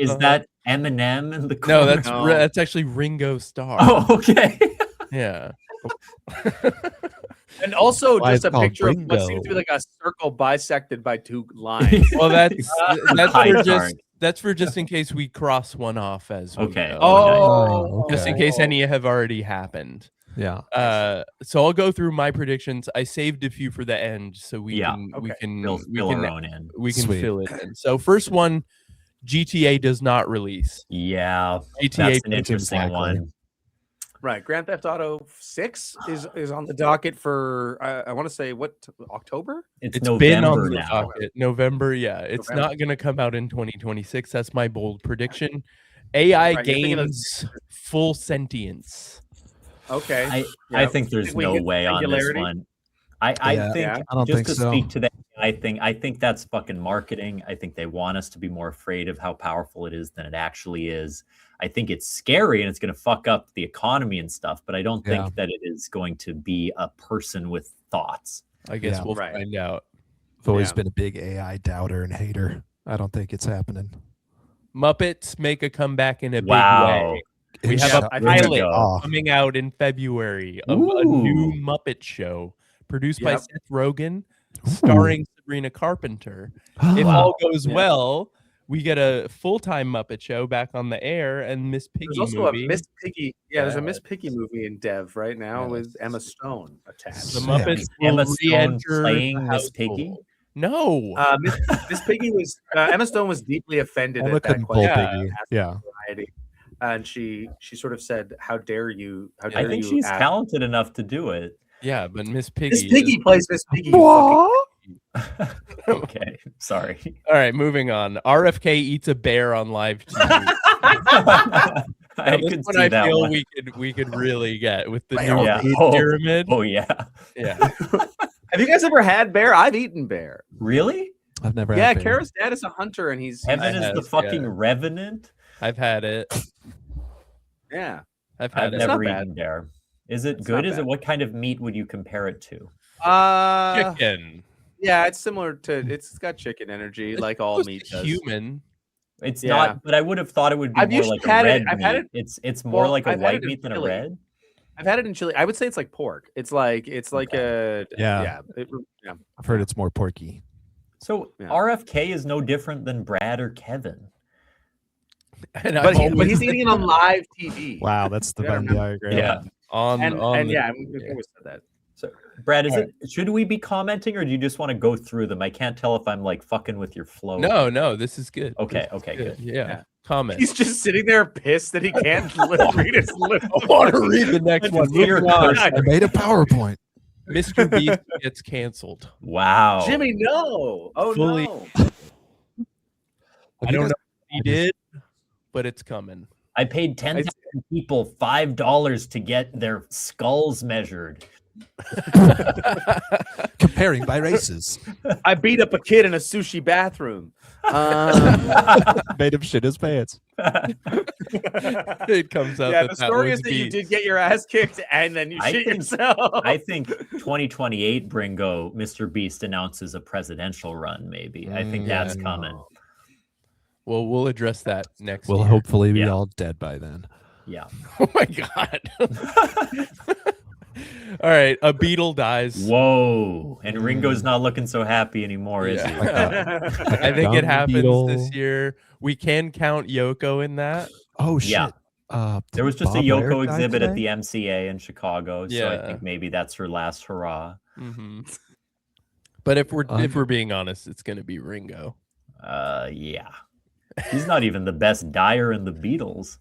Eminem in the corner? No, No. that's actually Ringo Starr. Oh, okay. Yeah. And also Why just it's a called picture of what Bringo. seems to be like a circle bisected by two lines. Well, that's Pie for just chart. that's for just in case we cross one off as we Okay. go. Oh, Just in okay. case any have already happened. Yeah. So I'll go through my predictions. I saved a few for the end, so we Yeah, can we okay. can Fill our own in. we can Sweet. fill it in. So first one, GTA does not release. Yeah, GTA that's an interesting Exactly. one. Right. Grand Theft Auto 6 is on the docket for I want to say what October? It's It's been on November the now. docket. November, yeah. It's November. not going to come out in 2026. That's my bold prediction. AI Right, you're thinking of- gains full sentience. Okay. I Yeah. think there's we no hit way on this singularity? one. I Yeah. think Yeah. I don't just think to so. speak to that, I think that's fucking marketing. I think they want us to be more afraid of how powerful it is than it actually is. I think it's scary and it's going to fuck up the economy and stuff, but I don't Yeah. think that it is going to be a person with thoughts. I guess Yeah. we'll Right. find out. I've always Yeah. been a big AI doubter and hater. I don't think it's happening. Muppets make a comeback in a big Wow. way. We It's have shut- a I think pilot so. Oh, coming out in February of a new Ooh. Muppet show produced by Yep. Seth Rogen, starring Sabrina Carpenter. If Wow. all goes Yeah. well, we get a full-time Muppet show back on the air, and Miss Piggy There's also movie. a Miss Piggy. Yeah, there's a Miss Yes. Piggy movie in dev right now Yes. with Emma Stone attached. The Yeah. Muppets Is will Emma Stone re-enter playing the Miss Piggy? household. No. Miss Piggy was Emma Stone was deeply offended Emma at that couldn't pull question. Piggy. Yeah. Variety. And she sort of said, "How dare you? How dare I think you?" she's ask-" talented enough to do it. Yeah, but Miss Piggy. Miss Piggy is- plays Miss Piggy. you fucking- Okay, sorry. All right, moving on. RFK eats a bear on live TV. I Now, this could one see I that feel one. we could really get with the Bear new Yeah. food Oh. pyramid. Oh yeah, Yeah. Have you guys ever had bear? I've eaten bear. really? I've never. Yeah, had bear. Kara's dad is a hunter, and he's Heaven is the have, fucking yeah. revenant. I've had it. yeah. I've I've had it. never not bad. eaten bear. Is it It's good? not Is it bad. what kind of meat would you compare it to? Chicken. Yeah, it's similar to it's got chicken energy, like all Close meat to does. human. It's Yeah. not, but I would have thought it would be I've more usually like a had it- red I've had meat. It's more well, like a I've had white it in meat than a Chile. red. I've had it in Chile. I would say it's like pork. It's like a Yeah. yeah. I've heard it's more porky. So Yeah. RFK is no different than Brad or Kevin. And But, but he's eating it on live TV. Wow, that's the Yeah, Venn diagram. Yeah. on And the, yeah, we've always said that. So Brad, should we be commenting or do you just want to go through them? I can't tell if I'm like fucking with your flow. No, this is good. Okay, This is okay, good. Yeah. Comment. He's just sitting there pissed that he can't read his list. I want to read the next one. Dear Moving on. I made a PowerPoint. Mr. Beast gets canceled. Wow. Jimmy, no. Oh Fully- no. I don't know if he did, but it's coming. I paid 10,000 people $5 to get their skulls measured. Comparing by races. I beat up a kid in a sushi bathroom. Made him shit his pants. It comes out. Yeah, that the that story was is that you Beast. did get your ass kicked and then you I shit think- yourself. I think 2028 Bringo, Mr. Beast announces a presidential run, maybe. I think that's coming. Well, we'll address that next. We'll year. hopefully be Yeah. all dead by then. Yeah. Oh my god. All right, a beetle dies. Whoa. And Ringo's not looking so happy anymore, is he? I think Dung it happens beetle. this year. We can count Yoko in that. Oh shit. Yeah. There was just a Bob Laird Yoko die exhibit at today? the MCA in Chicago, so I Yeah. think maybe that's her last hurrah. But if we're being honest, it's going to be Ringo. Yeah. He's not even the best dyer in the Beatles.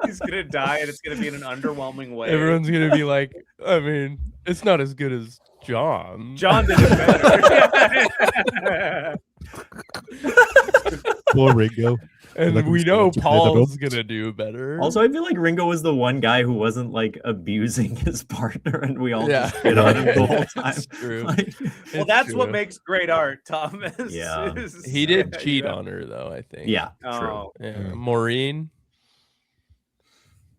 He's gonna die and it's gonna be in an underwhelming way. Everyone's going to be like, I mean, it's not as good as John. John did it better. Poor Ringo. And Like, we he's know going to Paul's develop. going to do better. Also, I feel like Ringo was the one guy who wasn't like abusing his partner, and we all Yeah. just shit on him the whole time. It's true. Like, Well, It's that's what true. makes great art, Thomas. Yeah. He did cheat on her, though, I think. yeah, true. Oh, Yeah. Yeah. Maureen.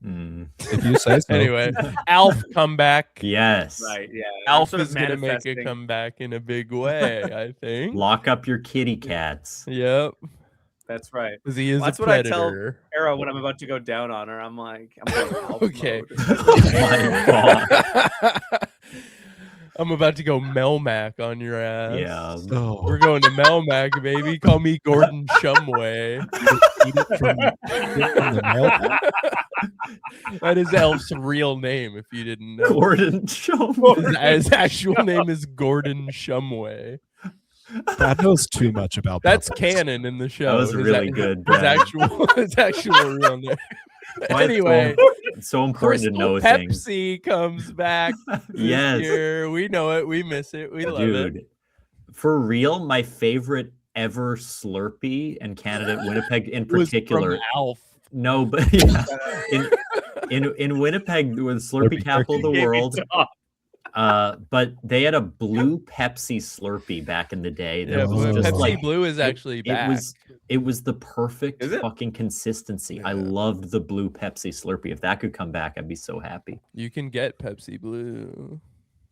Mm. If you say so. Anyway, Alf comeback. Yes. right. Yeah. Alf Sort of is going to make a manifesting. comeback in a big way, I think. Lock up your kitty cats. Yep. That's right. Because he is Well, that's a what I tell predator. Arrow when I'm about to go down on her. I'm like, I'm going Alf Okay. mode. Oh my God. I'm about to go Melmac on your ass. Yeah. Oh, We're going to Melmac, baby. Call me Gordon Shumway. That is Elf's real name, if you didn't know. Gordon Shumway. His actual name is Gordon Shumway. Brad knows too much about That's puppets. canon in the show. That was His really ac- good, His Brad. actual real name. Why it's Anyway, it's so important to Crystal know things. Pepsi comes back this Yes. year. We know it. We miss it. We love it. Dude, for real, my favorite ever Slurpee in Canada, Winnipeg in Was particular. from Alf. No, but yeah, in Winnipeg, the Slurpee Slurpee capital of the Gave me world. top. But they had a blue Pepsi Slurpee back in the day. That Yeah, was Blue- just Pepsi like Blue is actually back. it was the perfect Is it? fucking consistency. I Yeah. loved the blue Pepsi Slurpee. If that could come back, I'd be so happy. You can get Pepsi Blue.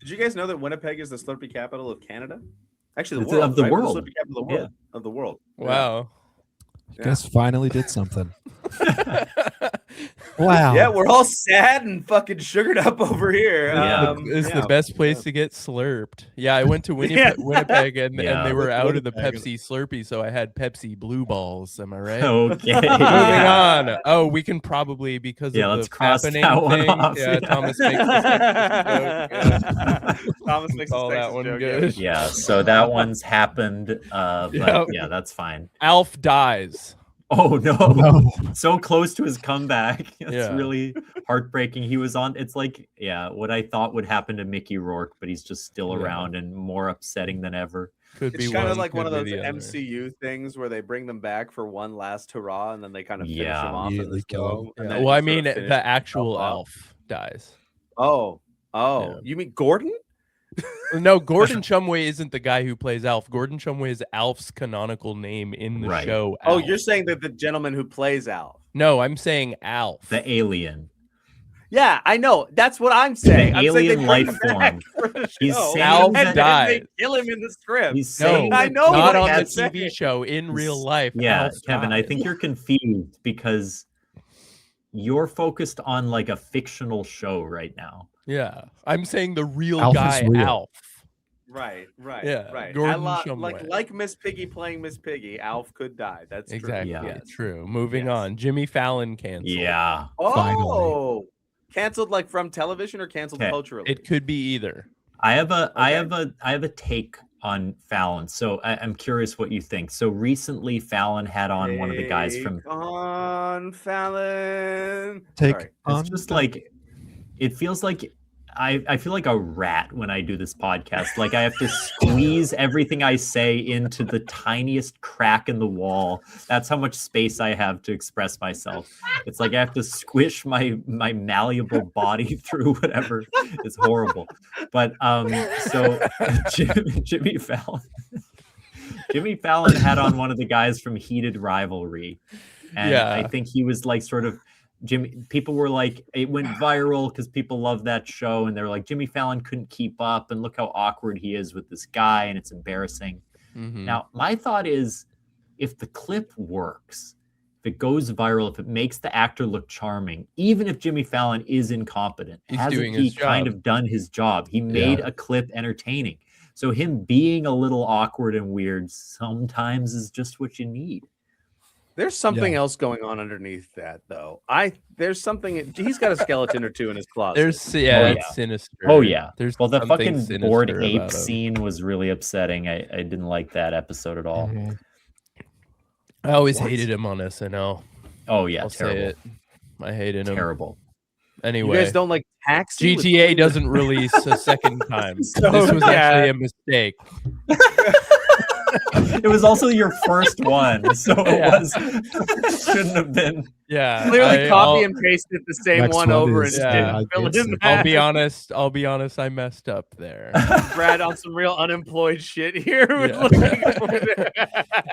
Did you guys know that Winnipeg is the Slurpee capital of Canada? Actually, It's the world. of the right? world. Slurpee capital of the world. Of the world. Wow. You guys finally did something. Wow. Yeah, we're all sad and fucking sugared up over here. Yeah. It's yeah. the best place to get slurped. Yeah, I went to Yeah. Winnipeg and Yeah. they were out of the Winnipeg. Pepsi Slurpee, so I had Pepsi Blue Balls. Am I right? Okay. Moving on. Oh, we can probably because Yeah, of let's the cross happening that one thing. off. Yeah, Thomas makes the sexist joke. Yeah. Thomas makes Call a that sexist one joke, good. Yeah, so that one's happened. But Yep. yeah, that's fine. Alf dies. Oh no. No. So close to his comeback. It's Yeah. really heartbreaking. He was on, it's like, yeah, what I thought would happen to Mickey Rourke, but he's just still Yeah. around and more upsetting than ever. Could It's be kind one, of like one could of be those the other. MCU things where they bring them back for one last hurrah and then they kind of finish Yeah. them off in the Immediately kill 'em. slow, and Yeah. then Well, I he sort mean, of finishes the actual himself off. Alf dies. Oh, Yeah. you mean Gordon? No, Gordon Shumway isn't the guy who plays Alf. Gordon Shumway is Alf's canonical name in the Right. show. Oh, Alf. you're saying that the gentleman who plays Alf. No, I'm saying Alf. The alien. Yeah, I know. That's what I'm saying. I'm saying they alien bring life him back form. for the He's show, saying Alf and then died. they kill him in the script. He's No, saying I that know not what on the that's TV saying. show. In real life, Yeah, Alf Kevin, I died. think you're confused because you're focused on like a fictional show right now. Yeah, I'm saying the real Alf is guy, real. Alf. Right, Yeah, right. Gordon like Shumway. Miss Piggy playing Miss Piggy, Alf could die. That's Exactly. Yeah. True. True. Moving Yes. on. Jimmy Fallon canceled. Yeah. Oh, canceled like from television or canceled Okay. culturally? It could be either. I have a take on Fallon. So I'm curious what you think. So recently Fallon had on one of the guys from on Fallon. Take Sorry. on It's just like it feels like I feel like a rat when I do this podcast. Like I have to squeeze everything I say into the tiniest crack in the wall. That's how much space I have to express myself. It's like I have to squish my malleable body through whatever. It's horrible. But so Jimmy Fallon. Jimmy Fallon had on one of the guys from Heated Rivalry. And Yeah. I think he was like sort of people were like, it went viral because people love that show, and they're like, Jimmy Fallon couldn't keep up, and look how awkward he is with this guy, and it's embarrassing. Mhm. Now, my thought is, if the clip works, if it goes viral, if it makes the actor look charming, even if Jimmy Fallon is incompetent, He's hasn't doing he his kind job. of done his job? He made a clip entertaining. So him being a little awkward and weird sometimes is just what you need. There's something else going on underneath that, though. There's something. He's got a skeleton or two in his closet. It's yeah. sinister. Oh yeah. There's Well, the something fucking bored sinister ape about him. scene was really upsetting. I didn't like that episode at all. Mhm. I always hated him on SNL. Oh yeah, I'll terrible. say it. I hated him. Terrible. You Anyway, guys don't like Taxi? with GTA Queen- doesn't release a second time. So, This was yeah. actually a mistake. It was also your first one, so it shouldn't have been. Yeah. Clearly, copy I'll- and pasted the same Next one one over is, and yeah, fill it in I'll that. be honest. I messed up there. Brad on some real unemployed shit here. Yeah. Looking for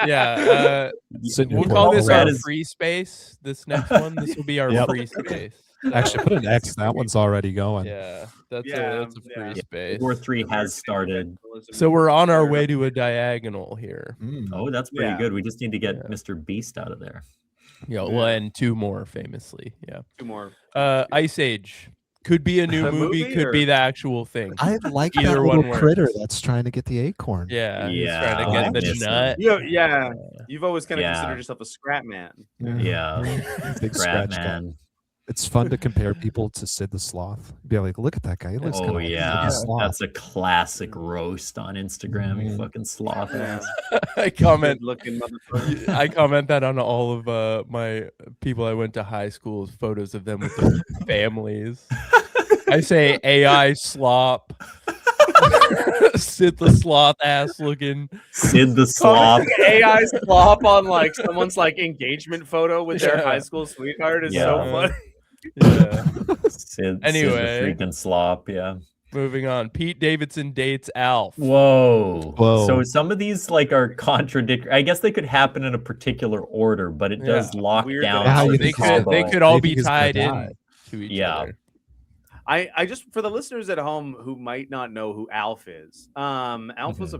Yeah. Sitting We'll for call all this that. our is- free space. This next one. This will be our Yep. free space. Actually, put an X. That one's already going. Yeah. That's Yeah, a free yeah. space. War 3 has started. So we're on our way to a diagonal here. Mm. Oh, that's pretty Yeah. good. We just need to get Yeah. Mr. Beast out of there. Yeah. Well, and two more famously. Yeah. two more. Ice Age could be a new The movie. movie, Could or- be the actual thing. I like that Either little one works. critter that's trying to get the acorn. Yeah. He's Yeah, trying to I get the miss him. nut. Yeah. You've always kind of Yeah. considered yourself a scrap man. Yeah. Big Crap, scratch guy. man. It's fun to compare people to Sid the Sloth. Be like, look at that guy. He looks kind Oh of like yeah, a sloth. that's a classic roast on Instagram. You Mhm. fucking sloth ass. I comment. Looking motherfucker. I comment that on all of my people I went to high school, photos of them with their families. I say AI slop, Sid the sloth ass looking. Sid the sloth. AI slop on like someone's like engagement photo with their Yeah. high school sweetheart is Yeah. so funny. Yeah. Sid Anyway. the freaking slop. Yeah. Moving on. Pete Davidson dates Alf. Whoa. Whoa. So some of these like are contradictory. I guess they could happen in a particular order, but it does lock Weird down. that how some you They think combo. could all They be think he's gonna tied in die. to each Yeah. other. I just for the listeners at home who might not know who Alf is. Alf was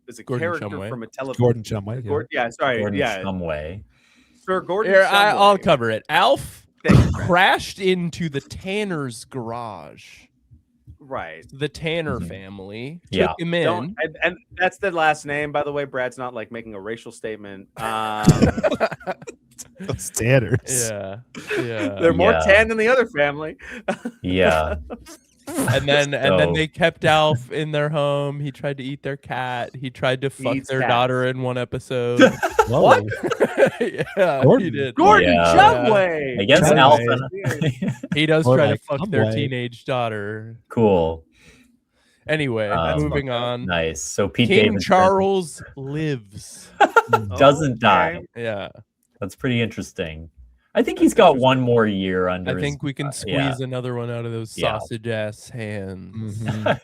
is a Gordon character Shumway. from a television. Gordon Shumway. Yeah. Yeah, sorry. Gordon yeah, Shumway. Sir Gordon. Here, Shumway. I'll cover it. Alf Thank you, Brad. crashed into the Tanner's garage. Right. The Tanner Mhm. family Yeah. took him in. Don't, and that's the last name, by the way. Brad's not like making a racial statement. Those standards. Yeah, yeah. They're more Yeah. tan than the other family. Yeah. and then So- they kept Alf in their home. He tried to eat their cat. He tried to fuck Eats their cats. daughter in one episode. Whoa. What? Yeah, he Gordon. did. Gordon Yeah. Shumway. I guess Shumway. Alf Weird. He does Or try like to fuck their Shumway. teenage daughter. Cool. Anyway, That's moving fucked up. on. Nice. So Pete King Davidson Charles lives. doesn't die. Okay. Yeah, That's pretty interesting. I think he's got one more year under I his think we can squeeze yeah. another one out of those Yeah. sausage ass hands. Mhm.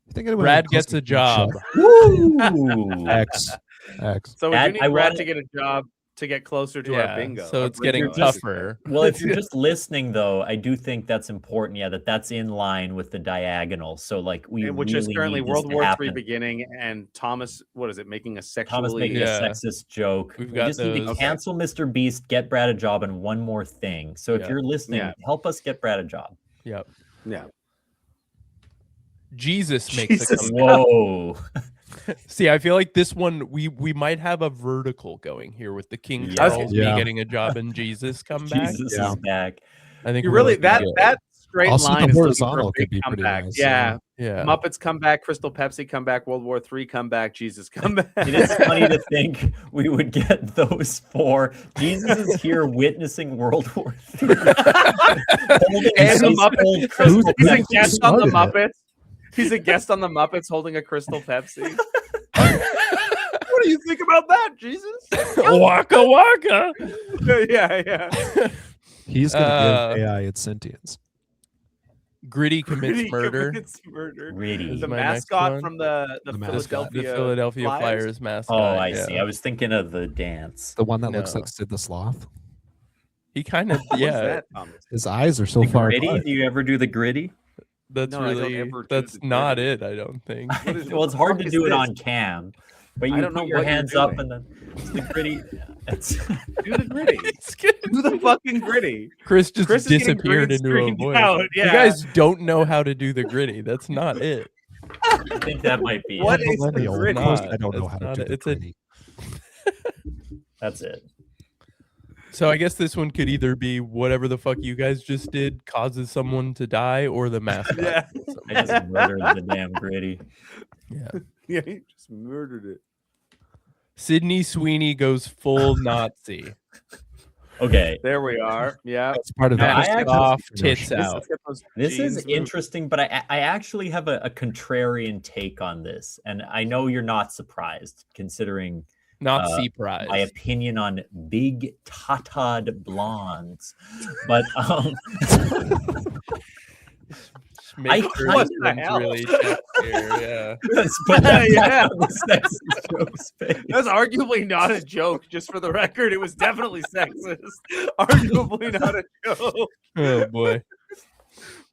You think anyone Brad would gets close a the job. show? Woo! X. X. So would Dad, you need I Brad wanna- to get a job to get closer to our bingo. So our it's getting Bringo. tougher. Well, if you're just listening, though, I do think that's important. Yeah, that's in line with the diagonal. So, like, Which really is currently need this World to War III happen. beginning, and Thomas, what is it, making a Thomas sexually... making a sexist joke. We've We got just need to those. cancel Mr. Beast, get Brad a job, and one more thing. So if Yeah. you're listening, Yeah. help us get Brad a job. Yep. Yeah. Jesus makes a Jesus. comeback. Whoa. See, I feel like this one we might have a vertical going here with the King Yes. Charles Yeah. me getting a job and Jesus come back. Jesus Yeah. is back. I think You we're really looking that good. straight Also, line the is looking for a horizontal big could be pretty comeback. nice, Yeah. Yeah. Muppets come back, Crystal Pepsi come back, World War III come back, Jesus come back. It is funny to think we would get those four. Jesus is here witnessing World War III. And the Muppets. Crystal He's a Pepsi. guest on the started Muppets. He's a guest on the Muppets holding a Crystal Pepsi. What do you think about that, Jesus? Waka waka. yeah. He's gonna give AI its sentience. Gritty commits murder. Commits murder. Gritty. The my next mascot one. from the The mascot. The Philadelphia, Philadelphia Flyers. Flyers mascot. Oh, I see. yeah. I was thinking of the dance. The one that looks No. like Sid the Sloth. He kind of What's yeah. that, Thomas? His eyes are so The far gritty? apart. Do you ever do the gritty? That's No, I don't really ever do that's the not gritty. it. I don't think. What is- Well, what it's the hard fuck to is do it this? on cam, but I you don't know put your what you're hands up doing. and then it's the gritty. It's Do the gritty. Do the fucking gritty. Chris just Chris is getting disappeared green into a screened voice. out, You yeah. guys don't know how to do the gritty. That's not it. I think that might be What it. is the Millennial. Of gritty? course Not. I don't know That's how to not do it. the It's a- gritty. That's it. So I guess this one could either be whatever the fuck you guys just did causes someone to die, or the mascot. Yeah. kills I someone. just murdered the damn gritty. Yeah. Yeah, he just murdered it. Sydney Sweeney goes full Nazi. Okay, There we are. Yeah. That's part of Now, it. I Just actually- Off the tits entrepreneurship. out. Let's get those this is jeans moved. interesting, but I actually have a contrarian take on this, and I know you're not surprised considering Nazi prize. my opinion on big tatad blondes, but Make I- sure what this the one's hell? really checked here. Yeah. let's put that Yeah. back on the sexist jokes page. That's arguably not a joke, just for the record. It was definitely sexist. Arguably not a joke. Oh boy.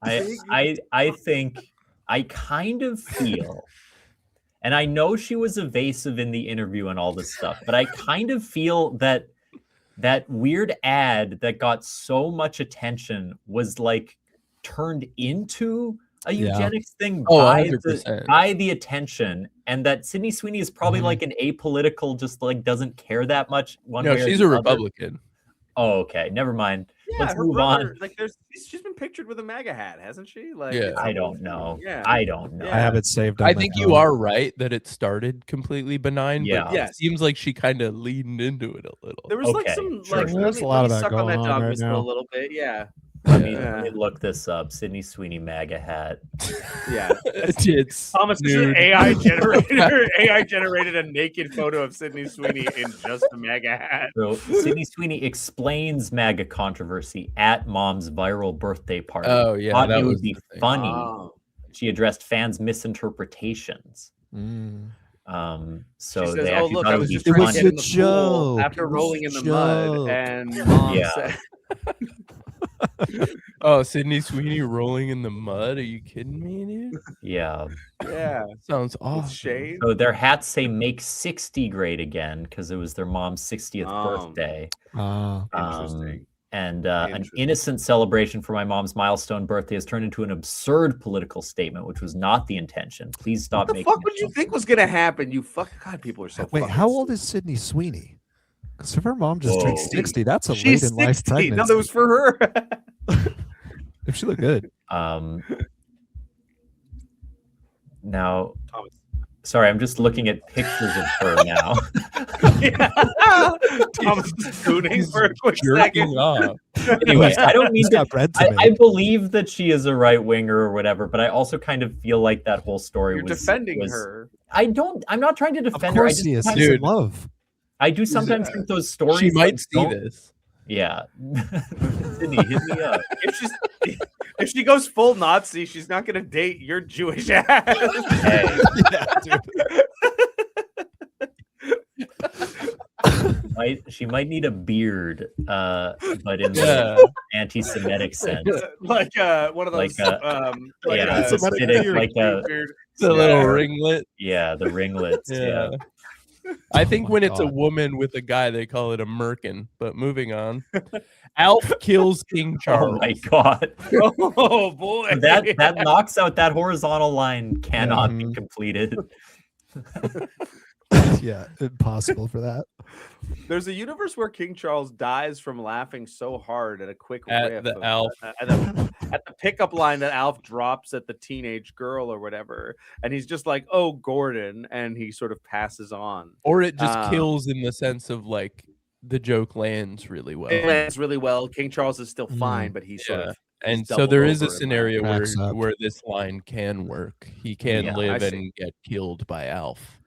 I think I kind of feel, and I know she was evasive in the interview and all this stuff, but I kind of feel that that weird ad that got so much attention was like turned into a Yeah. eugenics thing Oh, by 100%. by the attention, and that Sydney Sweeney is probably like an apolitical, just like doesn't care that much. One No, way or she's the a other. Republican. Oh, okay, never mind. Yeah, Let's her move brother, on. like, she's been pictured with a MAGA hat, hasn't she? Like, Yeah. it's a I whole don't thing. know. Yeah. I don't know. Yeah. I have it saved. On I my think phone. you are right that it started completely benign, Yeah. but Yes. it seems like she kind of leaned into it a little. There was like Okay, some sure. like There's let a lot of me that suck on going that on dog right whistle now. a little bit. Yeah. Let me, Yeah. let me look this up. Sydney Sweeney MAGA hat. Yeah. It's Thomas, this is nude. AI generated. AI generated a naked photo of Sydney Sweeney in just a MAGA hat. So Sydney Sweeney explains MAGA controversy at mom's viral birthday party. Oh yeah, Thought that it would was be the thing. funny. Oh. She addressed fans' misinterpretations. Mm. So She says, they "Oh actually look, thought I it was would just be It trying was to funny. get in a the pool joke. after It was rolling a in the mud." joke. And mom Yeah. said, Oh, Sydney Sweeney rolling in the mud? Are you kidding me, dude? Yeah. "Yeah, Sounds it's awesome. shade." So their hats say "Make 60 great again" because it was their mom's 60th birthday. Interesting. And an Interesting. innocent celebration for my mom's milestone birthday has turned into an absurd political statement, which was not the intention. Please stop What the making fuck would you think was gonna happen? You fuck. God, people are so. Wait, fucking how old is Sydney Sweeney? Because if her mom just turned Whoa. 60, that's a She's late in life 60. No, pregnancy. that was for her. If she looked good. Now, Thomas. sorry, I'm just looking at pictures of her now. Thomas is spooning for a quick Jerking second. off. Anyways, I don't mean He's to. got bread to I make. believe that she is a right winger or whatever, but I also kind of feel like that whole story You're was defending was- her. I'm not trying to Of defend her. I course just he is. sometimes- He's in Dude. love. I do sometimes think those stories. She might like, see don't- this. Yeah. Sydney, hit me up. If she goes full Nazi, she's not gonna date your Jewish ass. Hey, Yeah, dude. She might need a beard, but in the anti-Semitic sense. Like one of those the little ringlet. Yeah, the ringlets. Yeah. I think when it's a woman with a guy, they call it a merkin. But moving on, Alf kills King Charles. Oh my god! Oh boy, that knocks out that horizontal line. Cannot be completed. Yeah, impossible for that. There's a universe where King Charles dies from laughing so hard at a quick At riff the of, Alf. at the pickup line that Alf drops at the teenage girl or whatever, and he's just like, "Oh, Gordon," and he sort of passes on. Or it just kills in the sense of like the joke lands really well. It lands really well. King Charles is still fine, but he's sort of. And so there is a scenario where this line can work. He can live and get killed by Alf.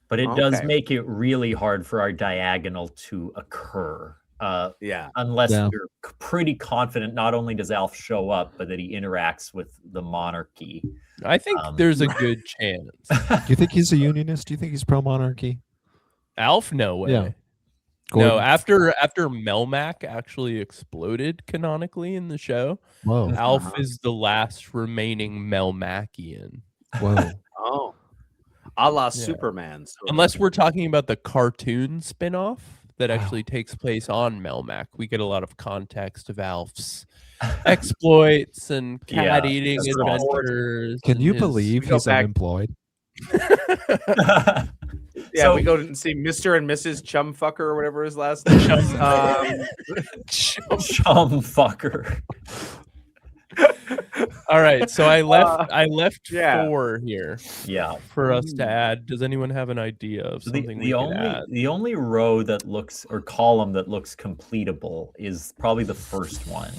But it does make it really hard for our diagonal to occur. Unless you're pretty confident not only does Alf show up, but that he interacts with the monarchy. I think there's a good chance. Do you think he's a unionist? Do you think he's pro-monarchy? Alf? No way. Yeah. No, after Melmac actually exploded canonically in the show, Alf is the last remaining Melmacian. Whoa. Oh. A la Superman. Unless we're talking about the cartoon spinoff that actually takes place on Melmac, we get a lot of context of Alf's exploits and cat eating adventures. Can you believe he's unemployed? Yeah, we go and see Mr. and Mrs. Chumfucker or whatever his last name is. Chumfucker. All right, so I left 4 here. Yeah, for us to add. Does anyone have an idea of something we could add? The only row that looks or column that looks completable is probably the first one.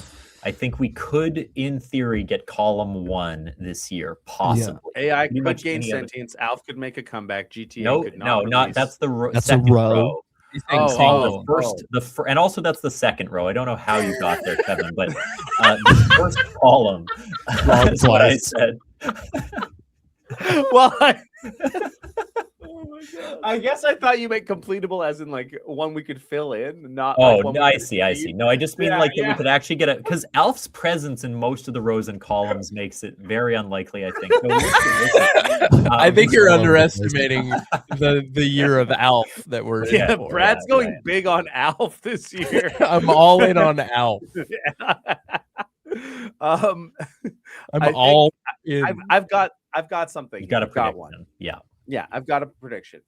I think we could, in theory, get column 1 this year, possibly. AI could gain sentience. Alf could make a comeback. GTA could not. Not that's the row. That's a row. And also that's the second row. I don't know how you got there, Kevin, but the first column is what I said. Well, I guess I thought you meant completable as in like one we could fill in, not. I see. No, I just mean that we could actually get it because Alf's presence in most of the rows and columns makes it very unlikely. I think. I think you're underestimating the year of Alf that we're. Yeah, Brad's going big on Alf this year. I'm all in on Alf. I've got something. You got a prediction. One. Yeah, I've got a prediction.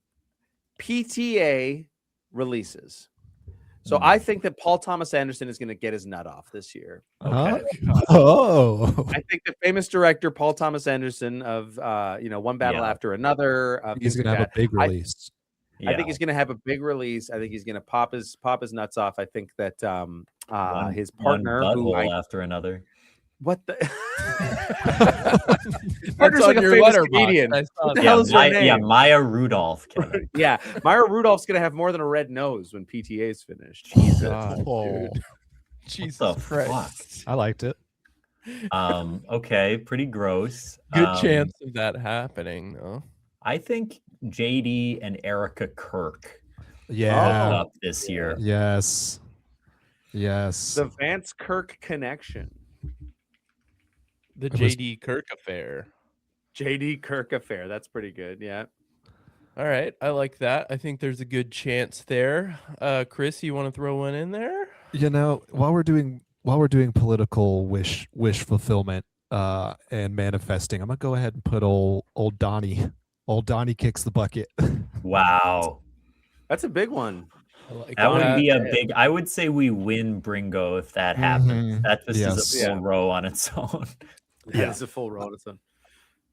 PTA releases. So I think that Paul Thomas Anderson is going to get his nut off this year. Okay. I think the famous director Paul Thomas Anderson of One Battle After Another. He's going to have a big release. I think he's going to have a big release. I think he's going to pop his nuts off. I think that his partner, after another. What the? Partner's like a famous comedian. What the hell is her name? Yeah, Maya Rudolph. Yeah, Maya Rudolph's gonna have more than a red nose when PTA's finished. Jesus, Jesus Christ! I liked it. Okay, pretty gross. Good chance of that happening, though. I think JD and Erica Kirk. Up this year. Yes. The Vance Kirk connection. The JD Kirk affair. JD Kirk affair. That's pretty good. Yeah. All right. I like that. I think there's a good chance there. Chris, you want to throw one in there? While we're doing political wish fulfillment and manifesting, I'm gonna go ahead and put old Donnie. Old Donnie kicks the bucket. Wow. That's a big one. That would be a big. I would say we win Bringo if that happens. That just is a full row on its own. Yeah, it's a full row on its own.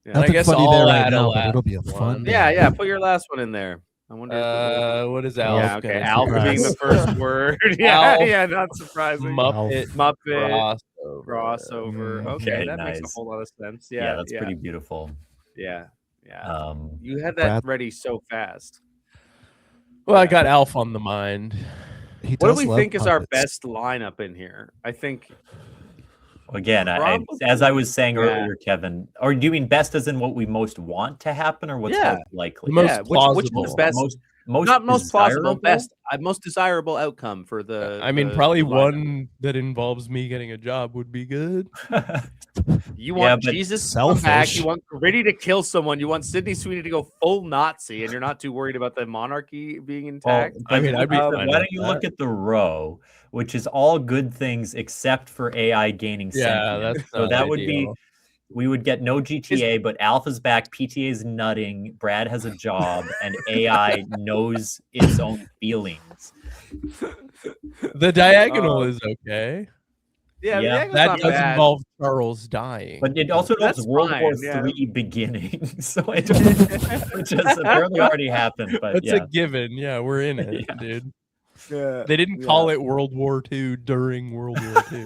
Yeah. I guess I'll add a last it'll be a fun. Yeah. Put your last one in there. I wonder. What is Alf? Yeah, okay. Alf being the first word. Yeah, not surprising. Muppet crossover. Okay, that makes a whole lot of sense. Yeah, that's pretty beautiful. Yeah. You had that ready so fast. Well, I got Alf on the mind. What do we think is our best lineup in here? I think. Again, as I was saying earlier, Kevin, or do you mean best as in what we most want to happen, or what's most likely? Most plausible. Which is best? not most plausible, desirable? most desirable outcome for the. I mean, the probably lineup. one that involves me getting a job would be good. You want but Jesus to come back. selfish. You want Gritty to kill someone. You want Sydney Sweeney to go full Nazi, and you're not too worried about the monarchy being intact. Well, I mean, I'd be why fine don't with you that. look at the row, which is all good things except for AI gaining Yeah, sentience. that's So not that would be, ideal. we would get no GTA, but Alpha's back, PTA's nutting, Brad has a job, and AI knows its own feelings. The diagonal is okay. Yeah, Yeah, the That not does bad. involve Charles dying. But it also knows That's World War fine, III beginning, so I don't, which has apparently already happened. But That's yeah, a given. Yeah, we're in it, Yeah. dude. Yeah. They didn't call it World War II during World War II.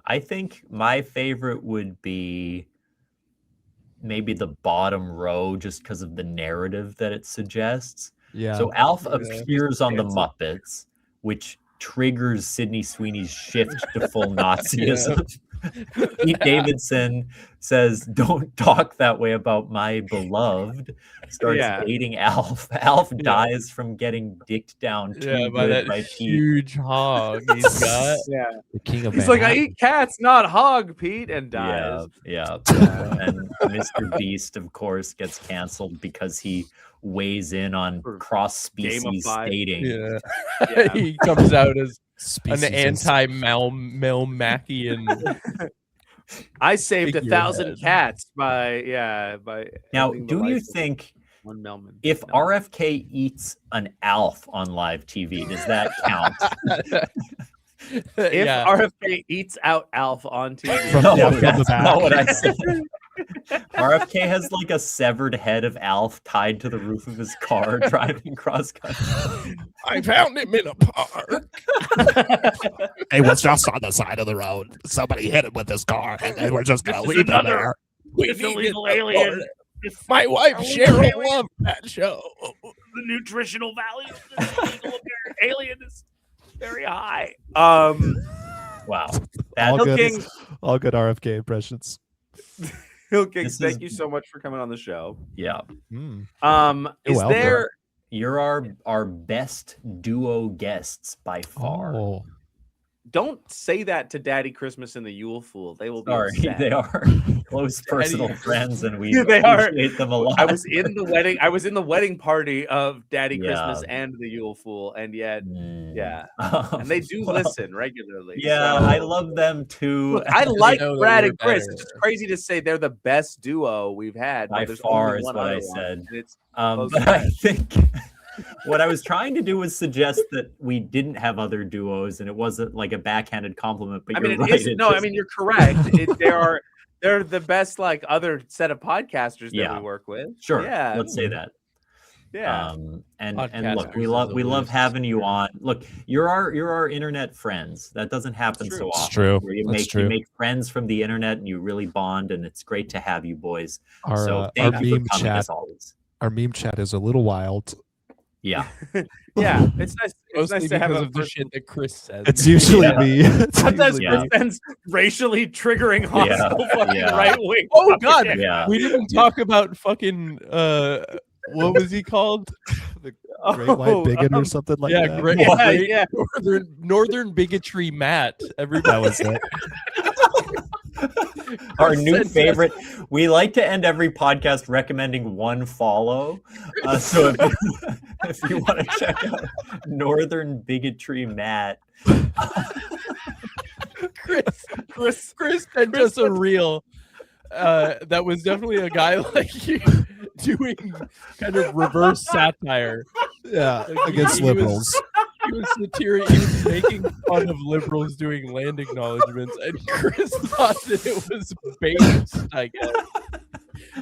I think my favorite would be maybe the bottom row, just because of the narrative that it suggests. Yeah. So Alf appears on the Muppets, which triggers Sydney Sweeney's shift to full Nazism. Pete Davidson says, "Don't talk that way about my beloved." Starts dating Alf. Alf dies from getting dicked down too by good that by Pete. huge hog he's got. Yeah. The king of He's like, I Manhattan. eat cats, not hog, Pete, and dies. Yeah. And Mr. Beast, of course, gets canceled because he weighs in on cross-species Gamified. dating. Yeah. Yeah. He comes out as Species an anti-Melmacian. I saved Figurehead. 1,000 cats by Now, ending the do you life of think one Melman? if No. RFK eats an Alf on live TV, does that count? If RFK eats out Alf on TV, From- yeah, No, from the that's back. not what I said. RFK has like a severed head of Alf tied to the roof of his car driving cross country. I found him in a park. It was just on the side of the road. Somebody hit it with his car, and they were just going to leave it there. It's illegal alien. My wife Cheryl loved that show. The nutritional value of this illegal alien is very high. Wow. All Hill good, King- all good RFK impressions. Hill King, This thank is- you so much for coming on the show. Yeah. Is welcome. there? You're our best duo guests by far. Oh, Don't say that to Daddy Christmas and the Yule Fool. They will be Sorry, upset. they are close personal friends, and we They are. appreciate them a lot. I was in the wedding. I was in the wedding party of Daddy Yeah. Christmas and the Yule Fool, and yet, Mm. yeah, and they do Well, listen regularly. Yeah, so- I love them too. Look, I like know that Brad we're and Chris. better. It's just crazy to say they're the best duo we've had. By but there's far only is one what I other one, said. and it's But close I think what I was trying to do was suggest that we didn't have other duos, and it wasn't like a backhanded compliment. But I mean, you're it right. is it no. I just- mean, you're correct. They're the best like other set of podcasters that Yeah. we work with. sure. Yeah. Let's say that. Yeah. And look, Podcasters we is love a love loose having you on. Look, you're our internet friends. That doesn't happen It's so true. often. It's true. Where you That's make true. you make friends from the internet and you really bond, and it's great to have you boys. our, So our thank you meme for coming chat. as always. Our meme chat is a little wild. Yeah. Yeah. It's nice. It's Mostly nice to have because a of the person- shit that Chris says. It's usually Yeah. me. It's Sometimes usually Yeah. me. Chris sends racially triggering hostile fucking Yeah. right wing. Oh God, Yeah. we didn't talk about fucking what was he called? Great white bigot or something like yeah, that. great, Yeah, great yeah. northern bigotry, Matt. That Everybody, was it. Our new Send us- favorite. We like to end every podcast recommending one follow. So if you want to check out Northern Bigotry Matt, Chris sent us a reel that was definitely a guy like you doing kind of reverse satire. Yeah, Like, against he was- liberals. He was making fun of liberals doing land acknowledgements, and Chris thought that it was based, I guess,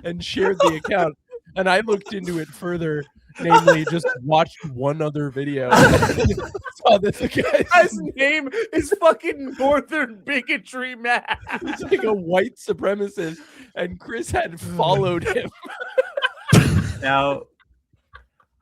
and shared the account. And I looked into it further, namely just watched one other video. And saw that the His name is fucking Northern Bigotry Matt. He's like a white supremacist, and Chris had followed him. now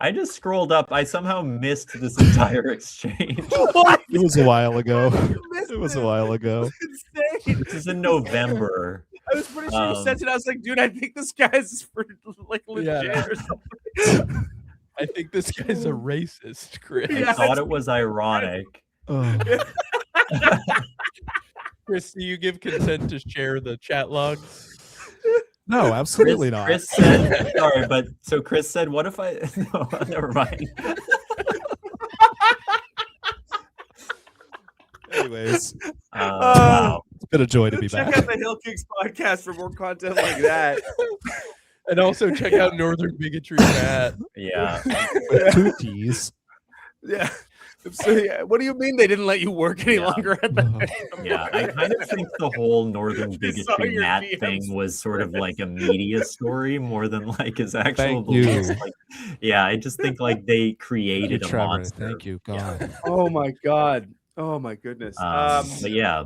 I just scrolled up. I somehow missed this entire exchange. What? It was a while ago. missed It was a it. while ago. Insane. This is in November. I was pretty sure you sent it. I was like, dude, I think this guy's for like legit or something. I think this guy's a racist, Chris. I thought it was ironic. Chris, do you give consent to share the chat logs? No, absolutely not. Chris said, sorry, but so Chris said, what if I, no, never mind. Anyways, wow. It's been a joy to be Check back. out the Hill Kicks podcast for more content like that. And also check out Northern Bigotry Matt. Yeah. With 2 T's. Yeah. So, yeah. What do you mean they didn't let you work any longer at the Yeah, I kind of think the whole Northern Just saw Bigotry your Matt DMs. thing was sort of like a media story more than like his actual Thank beliefs. you. Like, yeah, I just think like they created a Trevor, monster. thank you, God. Oh my god. Oh my goodness. But yeah,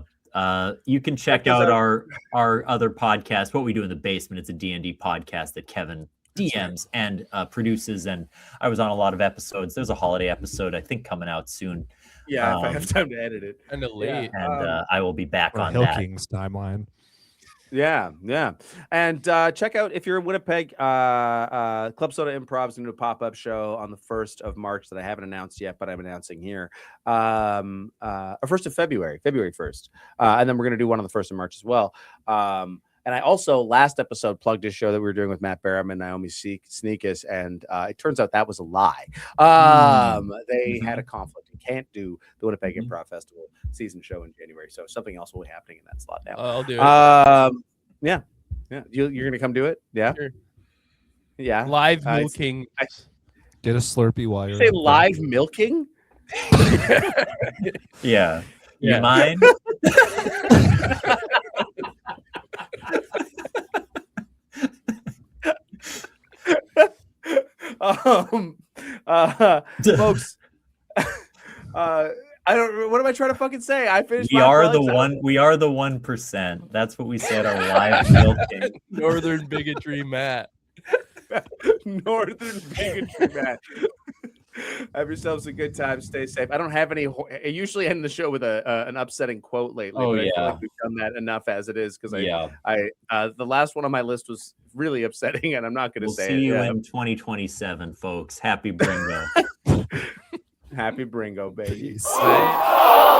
you can check Check us out out. our other podcast, What We Do in the Basement. It's a D&D podcast that Kevin DMs and produces, and I was on a lot of episodes. There's a holiday episode I think coming out soon. Yeah, if I have time to edit it. Kind of late. And I will be back Or on Hill that. King's timeline. Yeah. And check out, if you're in Winnipeg, Club Soda Improv's going to do a pop-up show on the 1st of March that I haven't announced yet, but I'm announcing here. Or 1st of February 1st. And then we're going to do one on the 1st of March as well. And I also, last episode, plugged a show that we were doing with Matt Barham and Naomi Sneakus, and it turns out that was a lie. They had a conflict and can't do the Winnipeg Improv Festival season show in January, so something else will be happening in that slot now. I'll do it. Yeah. You're gonna come do it? Yeah. Sure. Yeah. Live milking. Get a Slurpee while you're Say up there. live milking? Yeah. Yeah. You mind? Folks, I don't. What am I trying to fucking say? I finished. We my are the plugs. one. We are the 1%. That's what we said. Our live milking. Northern Bigotry Matt. Northern Bigotry Matt. Have yourselves a good time. Stay safe. I don't have any. I usually end the show with an upsetting quote lately. Oh, but I feel yeah. like we've done that enough as it is, because Yeah. the last one on my list was really upsetting, and I'm not going to We'll say see it. you Yeah. in 2027, folks. Happy Bringo. Happy Bringo, baby. Peace. Bye.